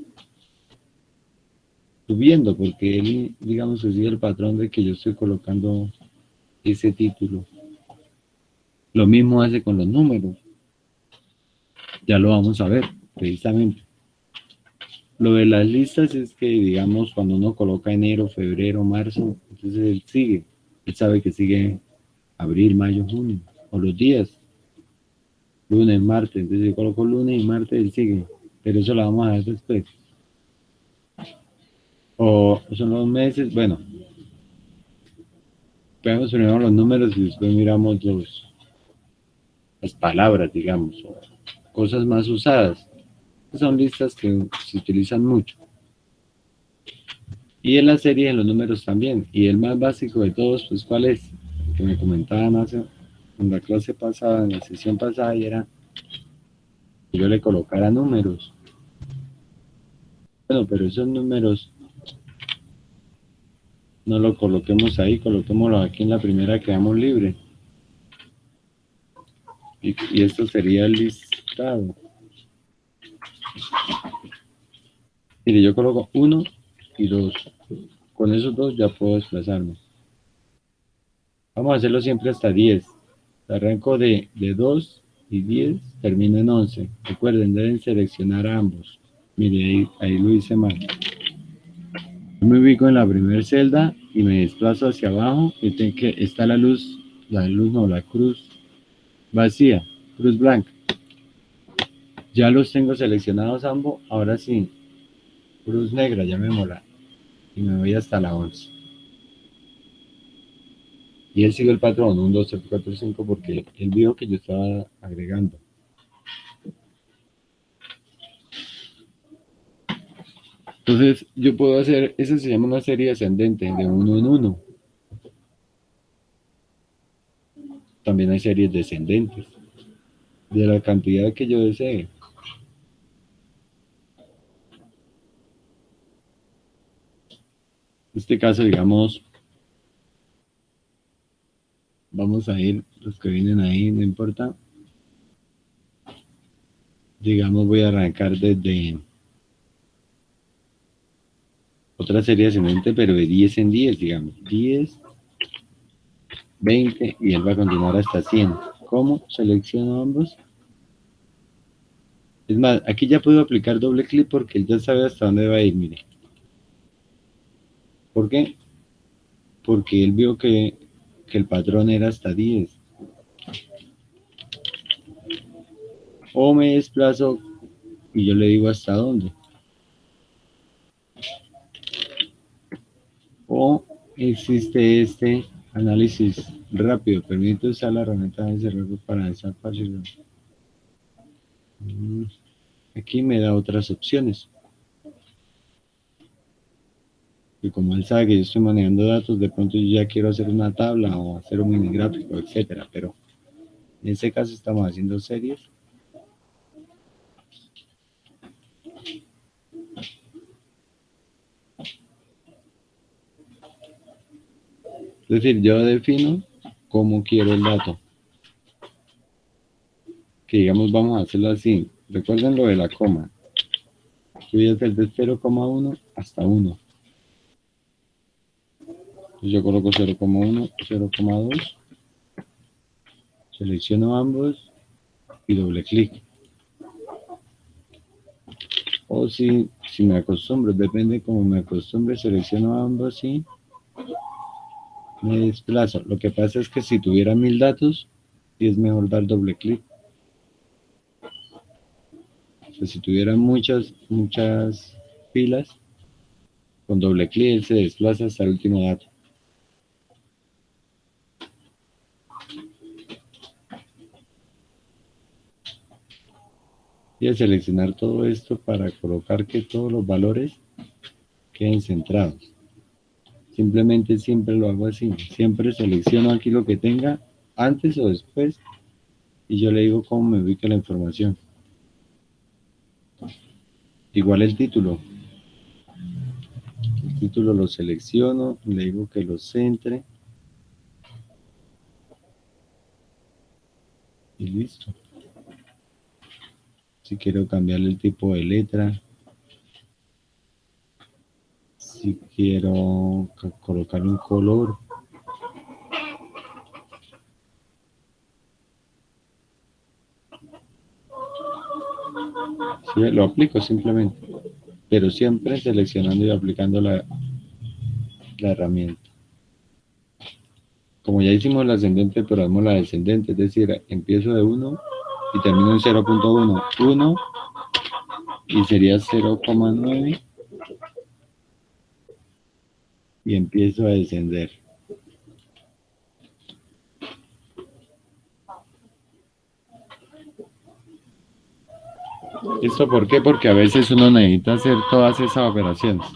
subiendo porque él, digamos, sigue el patrón de que yo estoy colocando ese título. Lo mismo hace con los números. Ya lo vamos a ver, precisamente. Lo de las listas es que, digamos, cuando uno coloca enero, febrero, marzo, entonces él sigue. Él sabe que sigue abril, mayo, junio, o los días. Lunes, martes, entonces yo coloco lunes y martes, él sigue. Pero eso lo vamos a ver después. O son los meses, bueno. Veamos primero los números y después miramos las palabras, digamos, o cosas más usadas. Son listas que se utilizan mucho. Y en la serie en los números también. Y el más básico de todos, pues, ¿cuál es? El que me comentaban en la clase pasada, en la sesión pasada, y era que yo le colocara números. Bueno, pero esos números no lo coloquemos ahí, coloquémoslo aquí en la primera que damos libre. Y esto sería el listado. Mire, yo coloco 1 y 2. Con esos 2 ya puedo desplazarme. Vamos a hacerlo siempre hasta 10. Arranco de 2 y 10, termino en 11. Recuerden, deben seleccionar a ambos. Mire, ahí lo hice mal. Yo me ubico en la primera celda y me desplazo hacia abajo y está la cruz vacía, cruz blanca. Ya los tengo seleccionados ambos, ahora sí, cruz negra, llamémosla, y me voy hasta la 11. Y él sigue el patrón, 1, 2, 3, 4, 5, porque él vio que yo estaba agregando. Entonces, yo puedo hacer, eso se llama una serie ascendente, de 1 en 1. También hay series descendentes, de la cantidad que yo desee. En este caso, digamos, vamos a ir, los que vienen ahí, no importa. Digamos, voy a arrancar desde otra serie ascendente, pero de 10 en 10, digamos. 10, 20, y él va a continuar hasta 100. ¿Cómo selecciono ambos? Es más, aquí ya puedo aplicar doble clic porque él ya sabe hasta dónde va a ir, mire. ¿Por qué? Porque él vio que el patrón era hasta 10. O me desplazo y yo le digo hasta dónde. O existe este análisis rápido. Permite usar la herramienta de cerrar para esa fácil. Aquí me da otras opciones. Y como él sabe que yo estoy manejando datos, de pronto yo ya quiero hacer una tabla o hacer un mini gráfico, etcétera. Pero en este caso estamos haciendo series. Es decir, yo defino cómo quiero el dato. Que digamos, vamos a hacerlo así. Recuerden lo de la coma. Yo voy a hacer de 0,1 hasta 1. Entonces yo coloco 0,1, 0,2. Selecciono ambos y doble clic. O si me acostumbro, depende cómo me acostumbre, selecciono ambos y me desplazo. Lo que pasa es que si tuviera 1000 datos, es mejor dar doble clic. O sea, si tuviera muchas filas, con doble clic él se desplaza hasta el último dato. Y al seleccionar todo esto para colocar que todos los valores queden centrados. Simplemente siempre lo hago así. Siempre selecciono aquí lo que tenga antes o después y yo le digo cómo me ubica la información. Igual el título. El título lo selecciono, le digo que lo centre y listo. Si quiero cambiarle el tipo de letra, si quiero colocar un color, ¿sí? Lo aplico simplemente, pero siempre seleccionando y aplicando la herramienta. Como ya hicimos la ascendente, pero hacemos la descendente, es decir, empiezo de 1 y termino en 0.1, 1 y sería 0,9 y empiezo a descender. ¿Esto por qué? Porque a veces uno necesita hacer todas esas operaciones.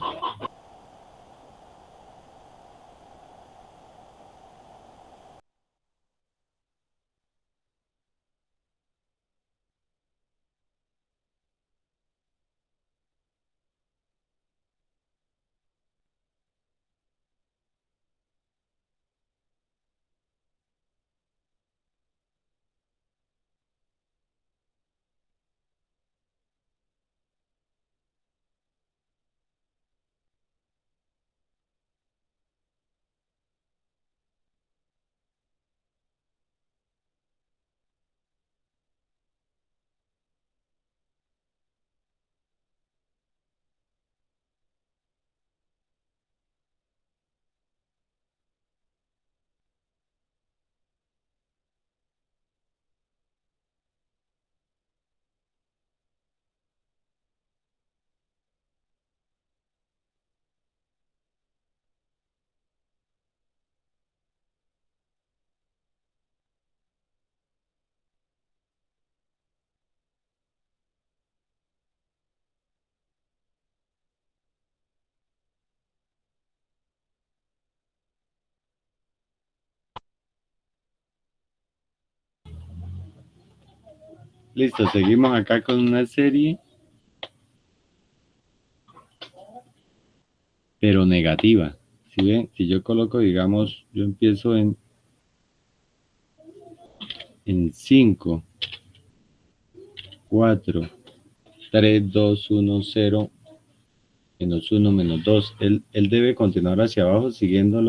Listo, seguimos acá con una serie, pero negativa. ¿Sí ven? Si yo coloco, digamos, yo empiezo en 5, 4, 3, 2, 1, 0, menos 1, menos 2. Él debe continuar hacia abajo siguiendo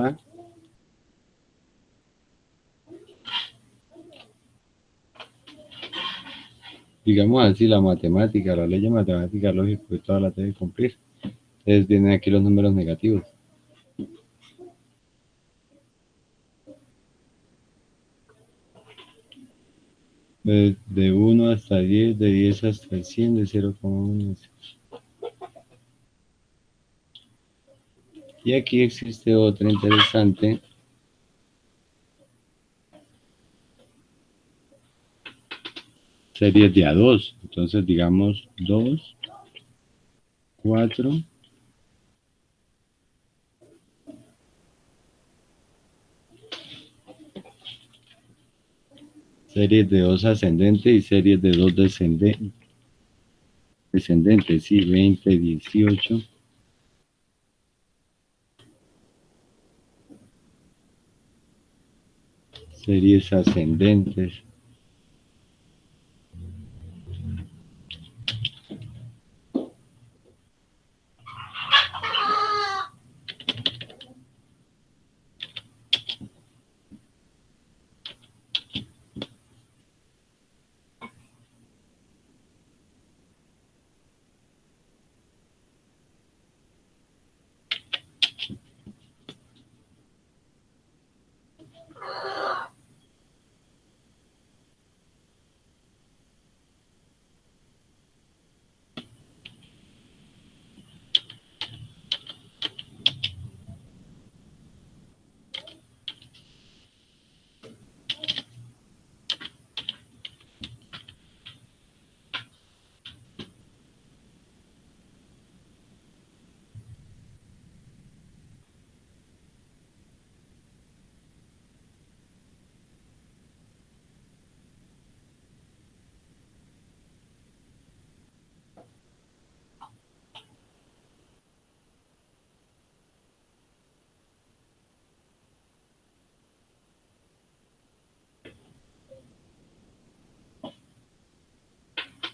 digamos así, la matemática, la ley de matemática lógica, pues todas las debe cumplir. Entonces vienen aquí los números negativos. De 1 hasta 10, de 10 hasta el 100, de 0,1. Y aquí existe otra interesante. Series de A2. Entonces digamos 2, 4. Series de 2 ascendente y series de 2 descendente. Descendente, sí, 20, 18. series ascendentes.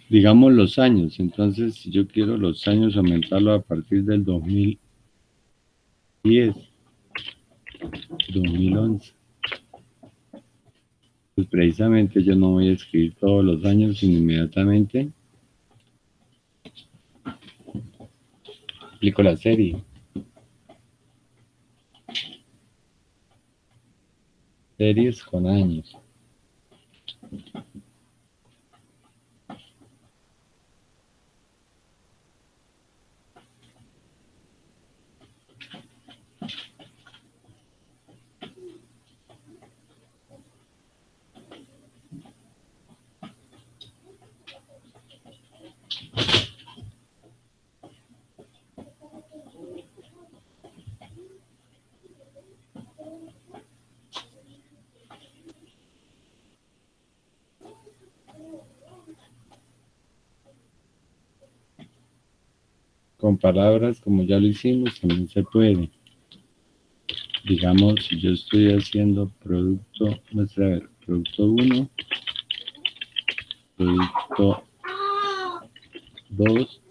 Digamos los años, entonces si yo quiero los años aumentarlo a partir del 2010, 2011, pues precisamente yo no voy a escribir todos los años, sino inmediatamente aplico la serie. Series con años. Con palabras, como ya lo hicimos, también se puede. Digamos, si yo estoy haciendo producto, muestra a ver, producto 1, producto 2,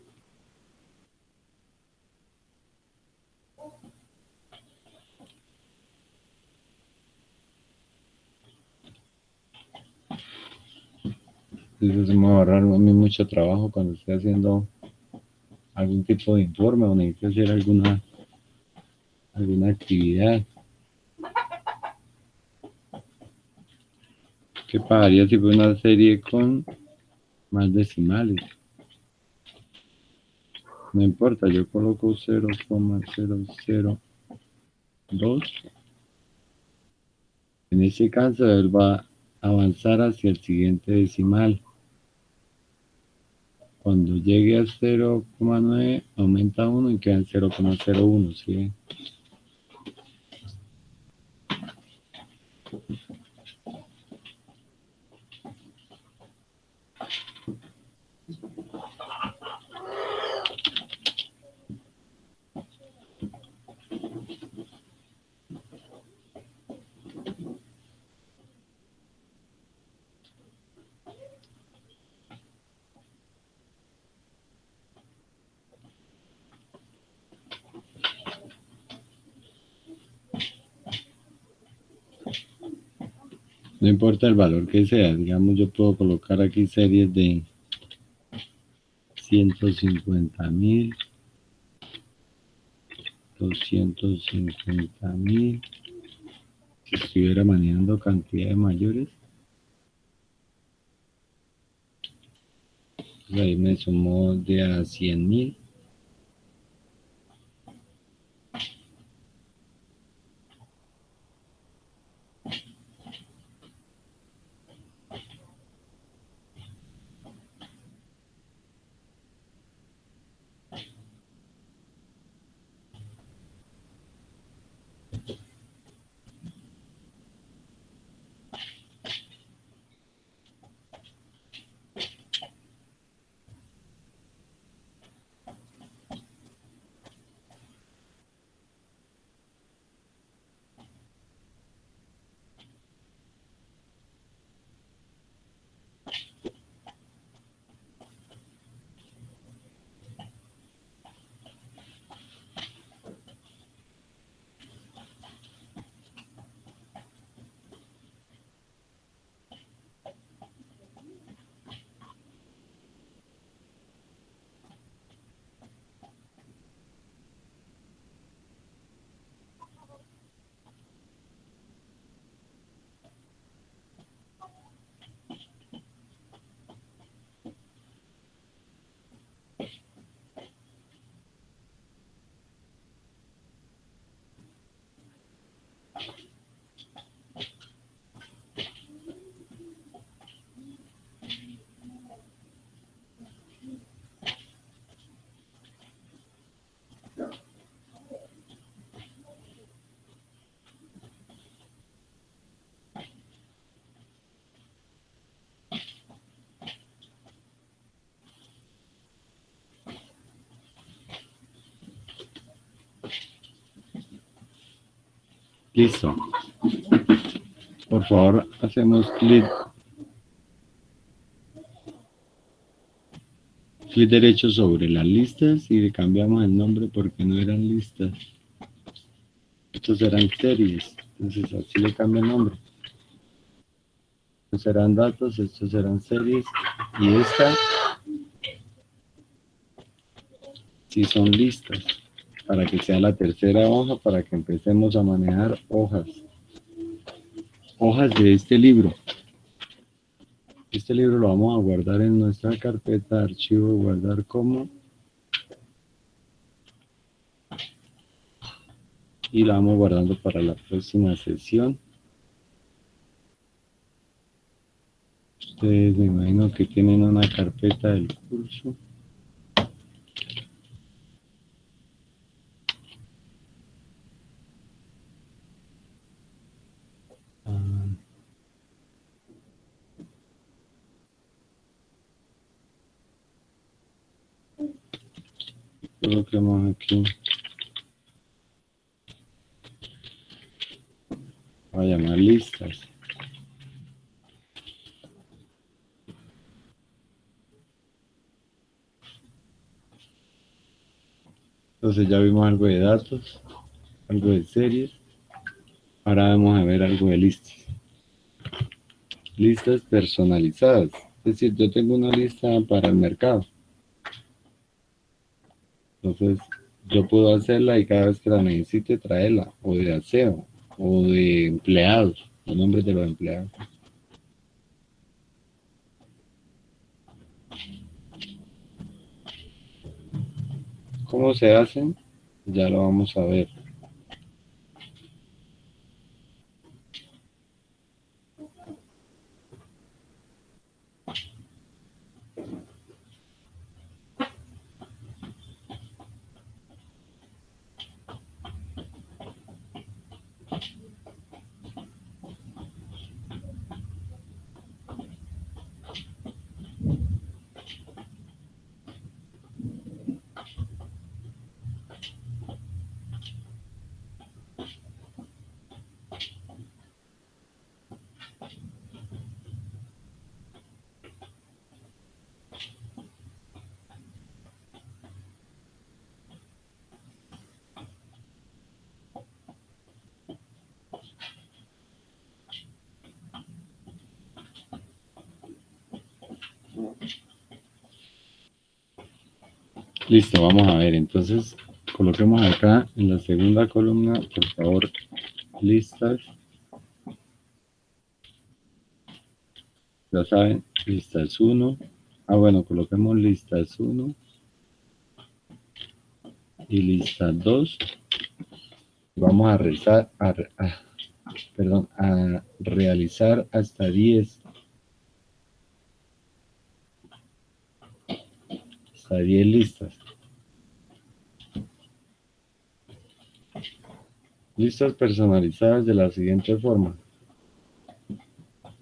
entonces me va a ahorrar a mí mucho trabajo cuando estoy haciendo algún tipo de informe o necesito hacer alguna actividad. ¿Qué pagaría si fuera una serie con más decimales? No importa, yo coloco 0,002. En ese caso, él va a avanzar hacia el siguiente decimal. Cuando llegue a 0,9, aumenta 1 y queda en 0,01, ¿sí? No importa el valor que sea, digamos, yo puedo colocar aquí series de 150.000, 250.000. Si estuviera manejando cantidades mayores, pues ahí me sumó de a 100.000. Listo. Por favor, hacemos clic derecho sobre las listas y le cambiamos el nombre porque no eran listas. Estos eran series. Entonces así le cambia el nombre. Estos eran datos, estos eran series. Y esta sí son listas. Para que sea la tercera hoja, para que empecemos a manejar hojas. Hojas de este libro. Este libro lo vamos a guardar en nuestra carpeta de archivo, guardar como. Y la vamos guardando para la próxima sesión. Ustedes me imagino que tienen una carpeta del curso. Coloquemos aquí. Voy a llamar listas. Entonces ya vimos algo de datos, algo de series. Ahora vamos a ver algo de listas. Listas personalizadas. Es decir, yo tengo una lista para el mercado. Entonces, yo puedo hacerla y cada vez que la necesite traerla. O de aseo, o de empleados, los nombres de los empleados. ¿Cómo se hacen? Ya lo vamos a ver. Listo, vamos a ver. Entonces, coloquemos acá en la segunda columna, por favor, listas. Ya saben, listas 1. Bueno, coloquemos listas 1 y listas 2. Vamos a a realizar hasta 10. Hasta 10 listas. Listas personalizadas de la siguiente forma.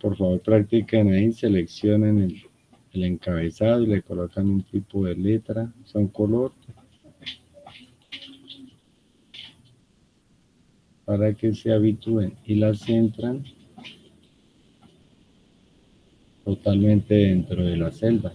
Por favor, practiquen ahí, seleccionen el encabezado y le colocan un tipo de letra, son color, para que se habitúen y las centran totalmente dentro de la celda.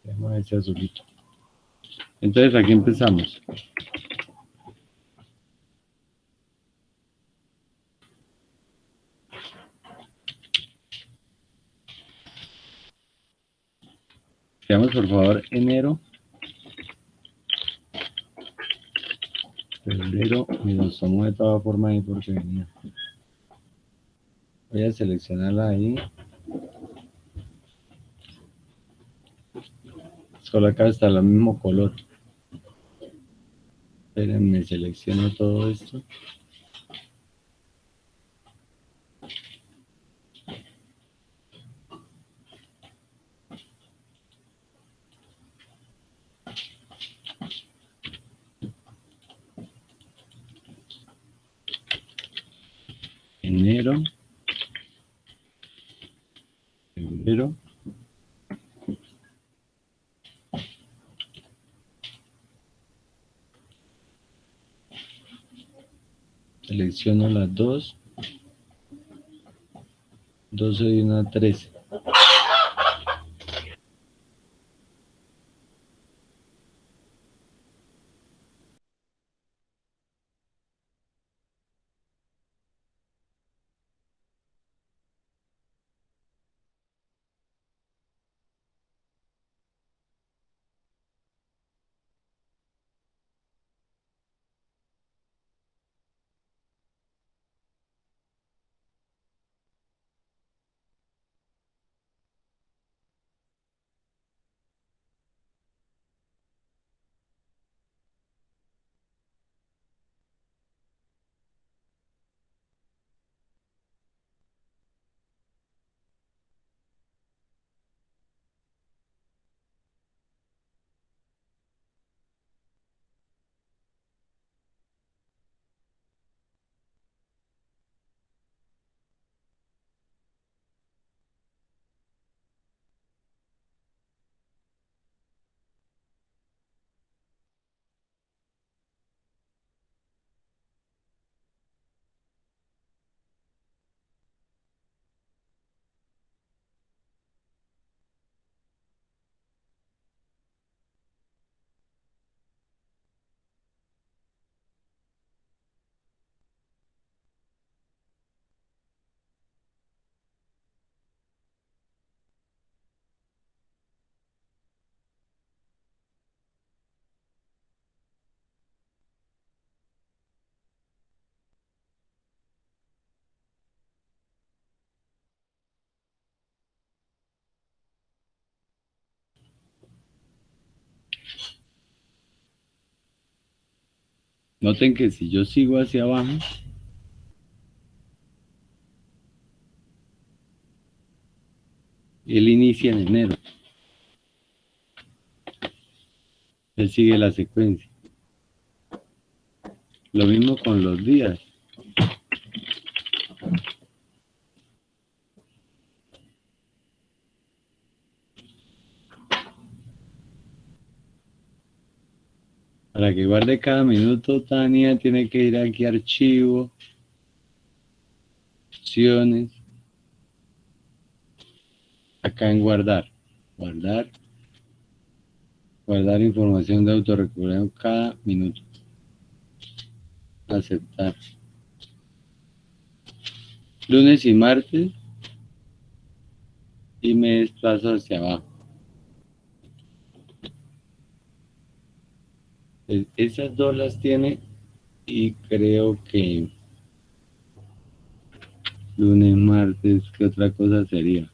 Vamos a ese azulito. Entonces aquí empezamos. Veamos por favor enero, febrero, y los tomo de toda forma ahí porque venía. Voy a seleccionarla ahí. Solo acá está el mismo color. Espérenme, selecciono todo esto. enero, febrero, selecciono las dos, 12 y una 13. Noten que si yo sigo hacia abajo, él inicia en enero. Él sigue la secuencia. Lo mismo con los días. Para que guarde cada minuto, Tania tiene que ir aquí a archivo, opciones, acá en guardar, guardar información de autorrecuerdo cada minuto, aceptar. Lunes y martes y me desplazo hacia abajo. Esas dos las tiene y creo que lunes, martes, ¿qué otra cosa sería?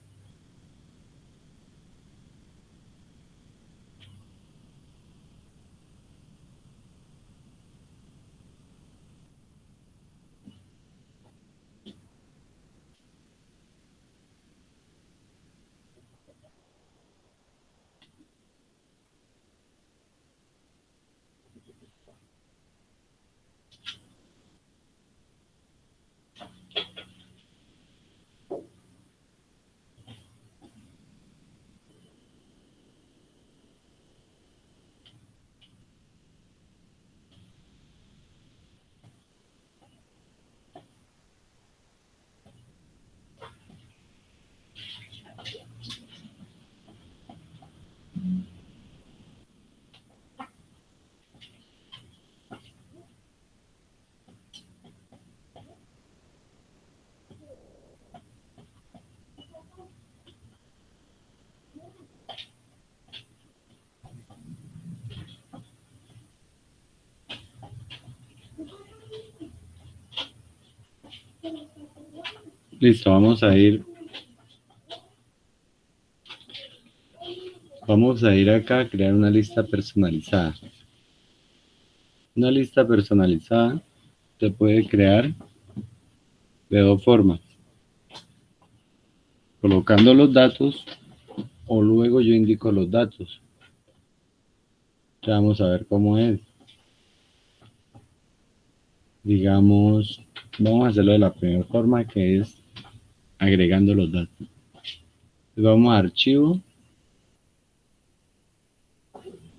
Listo, vamos a ir acá a crear una lista personalizada. Una lista personalizada se puede crear de dos formas. Colocando los datos o luego yo indico los datos. Ya vamos a ver cómo es. Digamos, vamos a hacerlo de la primera forma, que es agregando los datos. Vamos a archivo,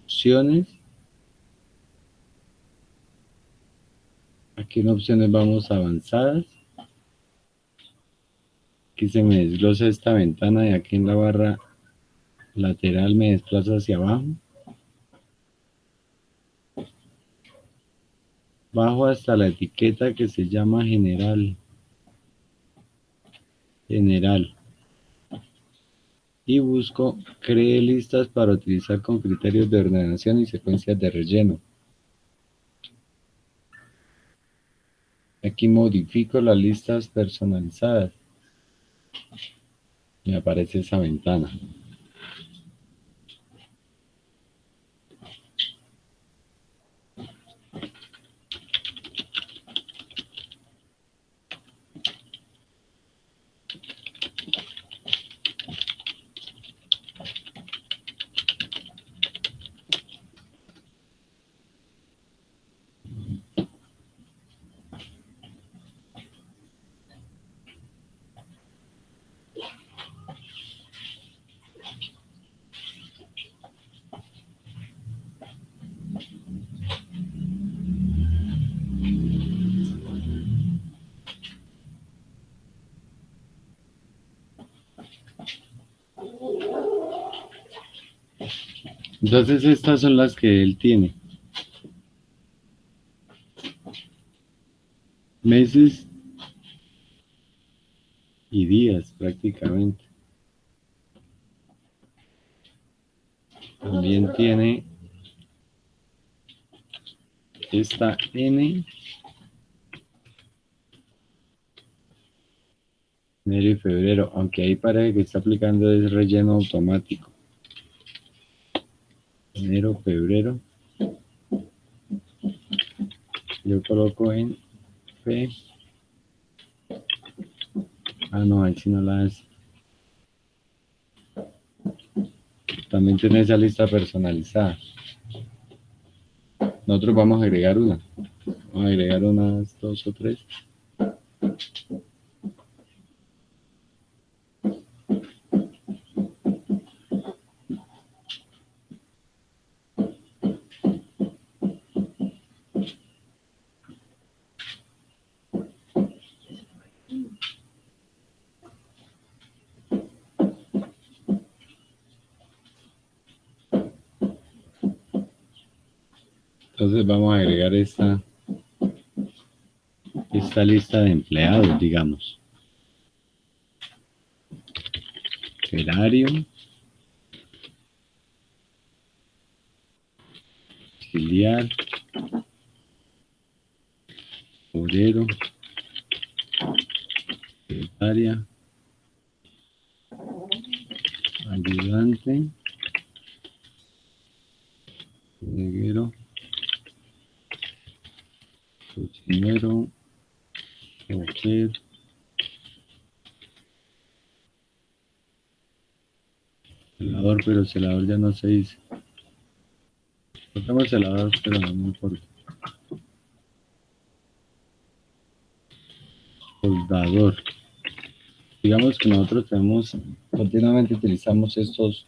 opciones. Aquí en opciones vamos a avanzadas. Aquí se me desglosa esta ventana y aquí en la barra lateral me desplazo hacia abajo. Bajo hasta la etiqueta que se llama general. General. Y busco cree listas para utilizar con criterios de ordenación y secuencias de relleno. Aquí modifico las listas personalizadas. Me aparece esa ventana. Entonces estas son las que él tiene. Meses y días prácticamente. También tiene esta N, enero y febrero, aunque ahí parece que está aplicando el relleno automático. Enero, febrero. Yo coloco en F. Ah, no, ahí sí no la hace. También tiene esa lista personalizada. Nosotros vamos a agregar una. Vamos a agregar unas 2 o 3. Entonces vamos a agregar esta lista de empleados, digamos. Horario, auxiliar, obrero, secretaria, ayudante, bodeguero, cocinero, chofer, celador, pero celador ya no se dice. Tocamos celador, pero no me importa. Soldador. Digamos que nosotros continuamente utilizamos estos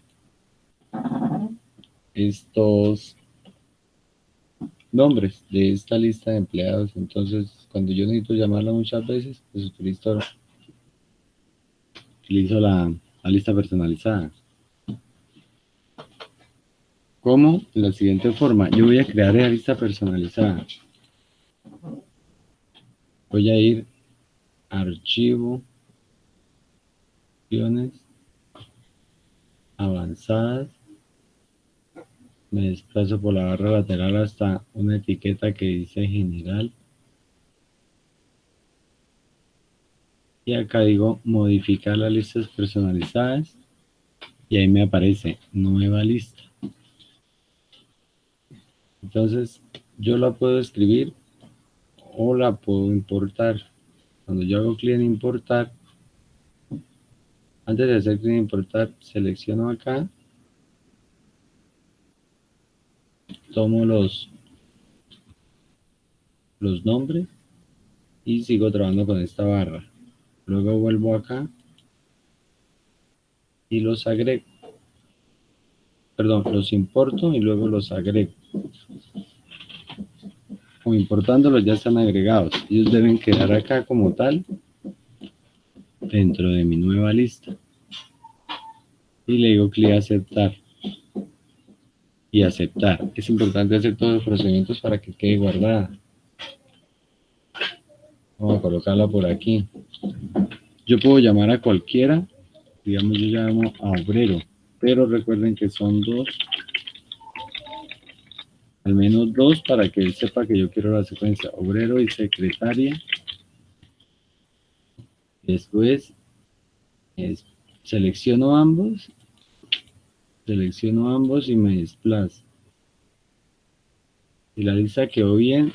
nombres de esta lista de empleados. Entonces, cuando yo necesito llamarla muchas veces, pues utilizo la lista personalizada. ¿Cómo? De la siguiente forma. Yo voy a crear la lista personalizada. Voy a ir a archivo, opciones, avanzadas. Me desplazo por la barra lateral hasta una etiqueta que dice general. Y acá digo modificar las listas personalizadas. Y ahí me aparece nueva lista. Entonces yo la puedo escribir o la puedo importar. Cuando yo hago clic en importar, antes de hacer clic en importar, selecciono acá. Tomo los nombres y sigo trabajando con esta barra. Luego vuelvo acá y los agrego. Perdón, los importo y luego los agrego. Como importándolos ya están agregados. Ellos deben quedar acá como tal dentro de mi nueva lista. Y le digo clic a aceptar. Y aceptar. Es importante hacer todos los procedimientos para que quede guardada. Vamos a colocarla por aquí. Yo puedo llamar a cualquiera. Digamos, yo llamo a obrero. Pero recuerden que son dos. Al menos dos para que él sepa que yo quiero la secuencia. Obrero y secretaria. Después selecciono ambos. Selecciono ambos y me desplazo. Si la lista quedó bien,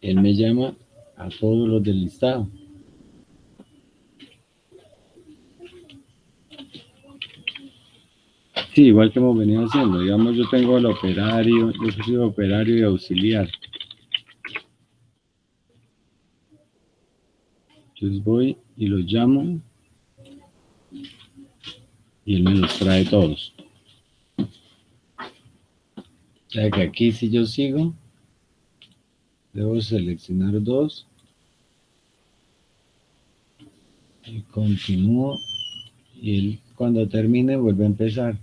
él me llama a todos los del listado. Sí, igual que hemos venido haciendo. Digamos, yo tengo el operario, yo soy operario y auxiliar. Entonces voy y los llamo y él me los trae todos. O sea que aquí si yo sigo, debo seleccionar dos y continúo y él cuando termine vuelve a empezar.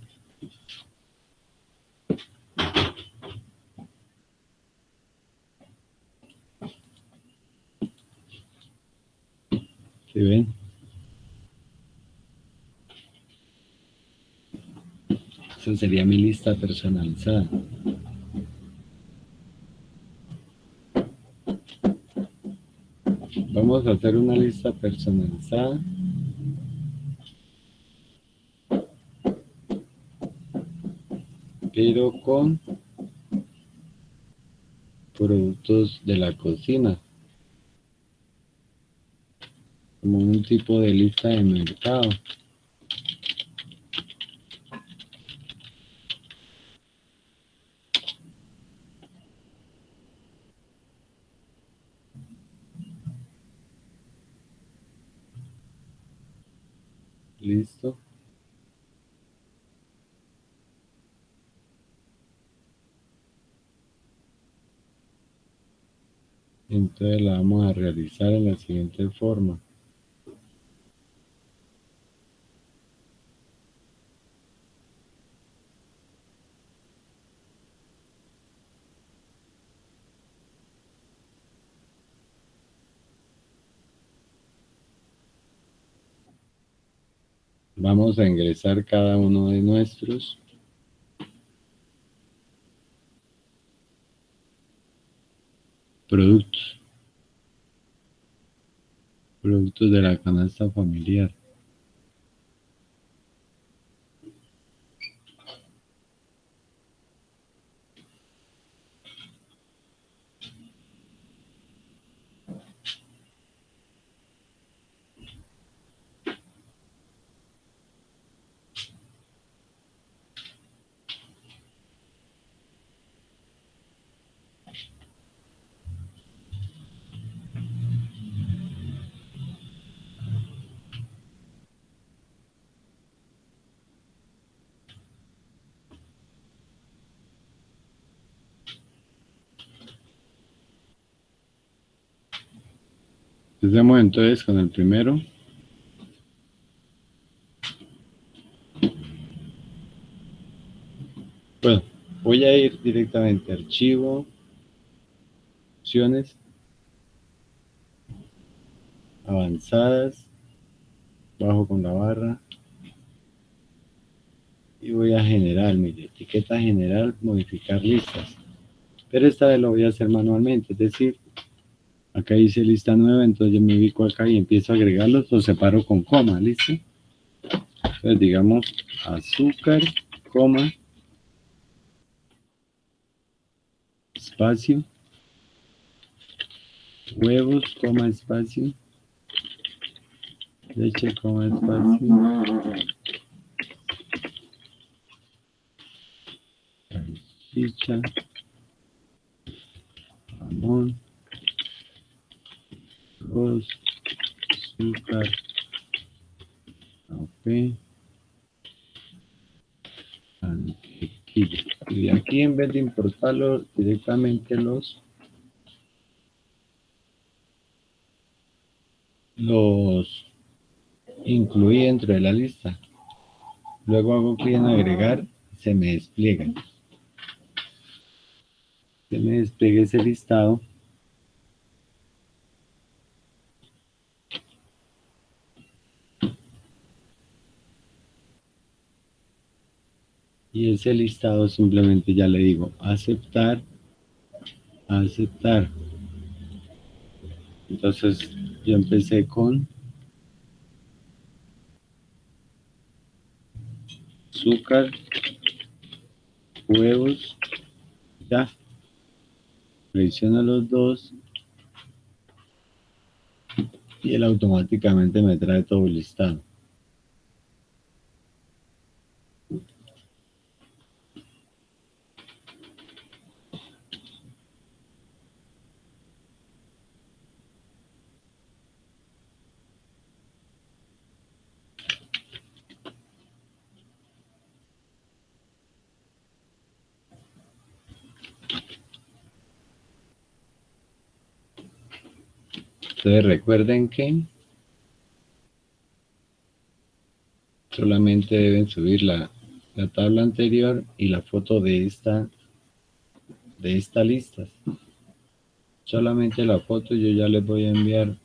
¿Sí ven? Esa sería mi lista personalizada. Vamos a hacer una lista personalizada. Pero con productos de la cocina. Como un tipo de lista de mercado. Listo. Entonces la vamos a realizar en la siguiente forma. Vamos a ingresar cada uno de nuestros productos. Productos de la canasta familiar. Empecemos entonces con el primero. Bueno, voy a ir directamente a archivo, opciones, avanzadas, bajo con la barra y voy a generar, mire, etiqueta general, modificar listas. Pero esta vez lo voy a hacer manualmente, es decir, acá dice lista nueva, entonces yo me ubico acá y empiezo a agregarlos, los separo con coma, ¿listo? Entonces digamos azúcar, coma, espacio, huevos, coma, espacio, leche, coma, espacio, salchicha, jamón, café, mantequilla. Y aquí en vez de importarlo directamente los incluí dentro de la lista. Luego hago clic en agregar, se me despliega. Se me despliega ese listado. Y ese listado simplemente ya le digo aceptar, aceptar. Entonces yo empecé con azúcar, huevos, ya. Presiono los dos y él automáticamente me trae todo el listado. Entonces recuerden que solamente deben subir la tabla anterior y la foto de esta lista. Solamente la foto yo ya les voy a enviar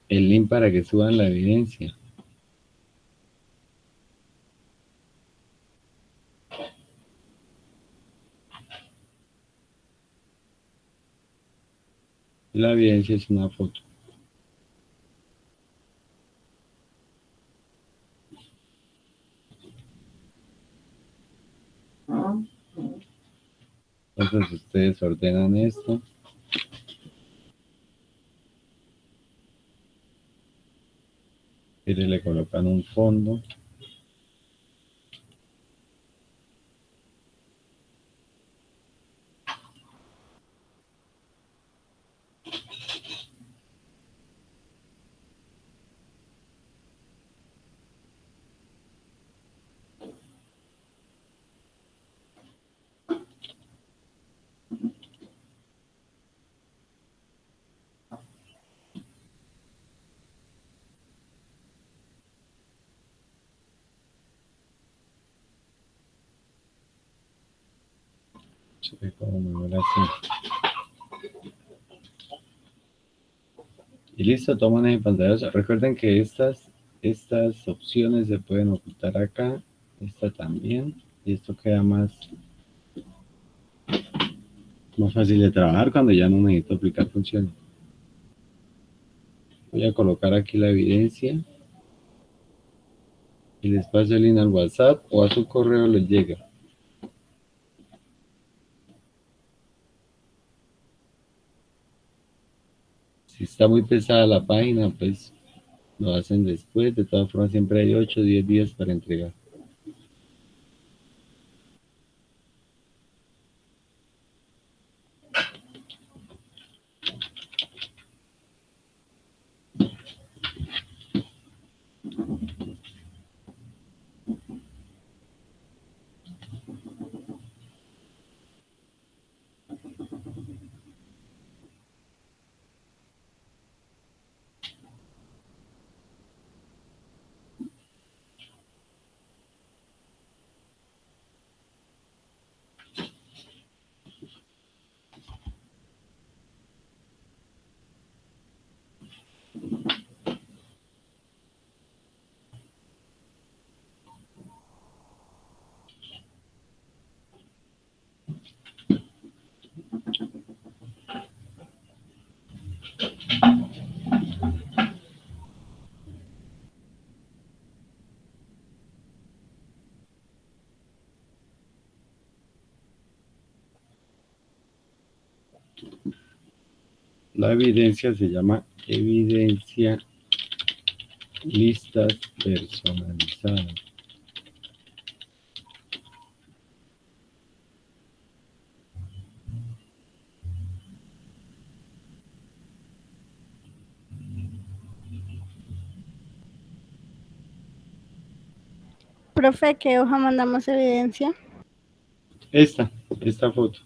el link para que suban la evidencia. La evidencia es una foto. Entonces ustedes ordenan esto. Y le colocan un fondo. Se ve como mejor así. Y listo, toman en pantalla. Recuerden que estas opciones se pueden ocultar acá. Esta también. Y esto queda más fácil de trabajar cuando ya no necesito aplicar funciones. Voy a colocar aquí la evidencia. Y les paso el link al WhatsApp o a su correo les llega. Si está muy pesada la página, pues lo hacen después. De todas formas, siempre hay 8 o 10 días para entregar. La evidencia se llama evidencia listas personalizadas. Profe, ¿qué hoja mandamos evidencia? Esta foto.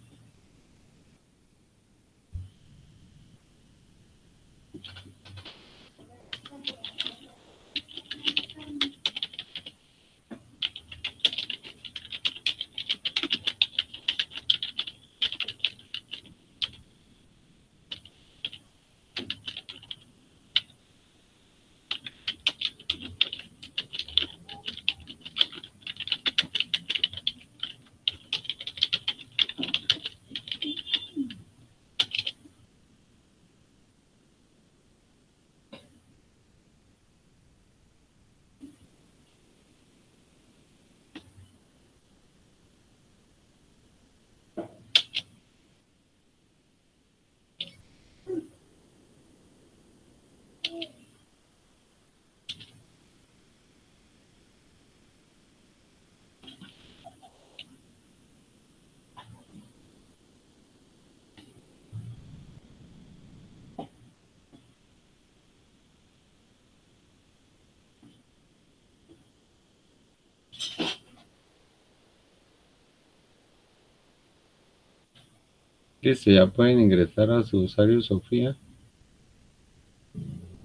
Listo, ya pueden ingresar a su usuario Sofía.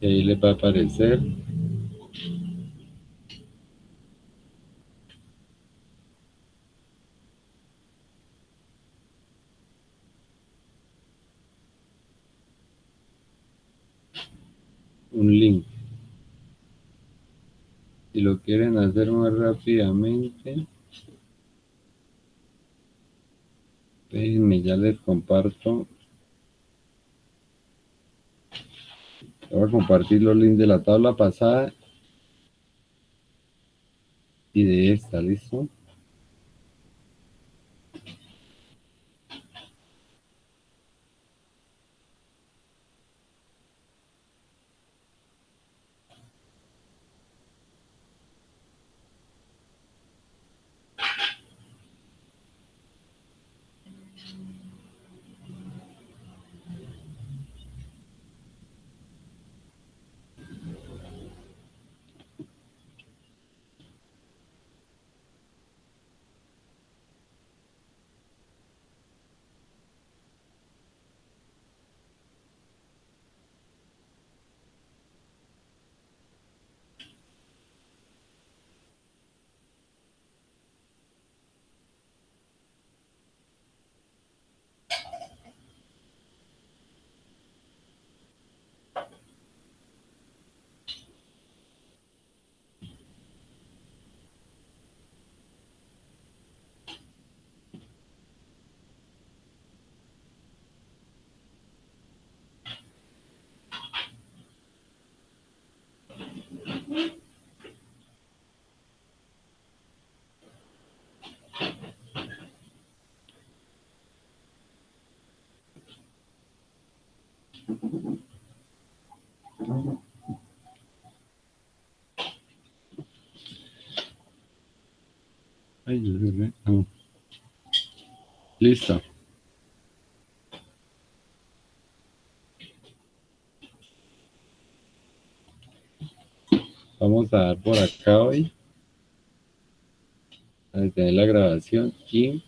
Y ahí les va a aparecer un link. Si lo quieren hacer más rápidamente, déjenme, ya les comparto. Voy a compartir los links de la tabla pasada y de esta, ¿listo? Ay, no. Listo. Vamos a dar por acá hoy a detener la grabación y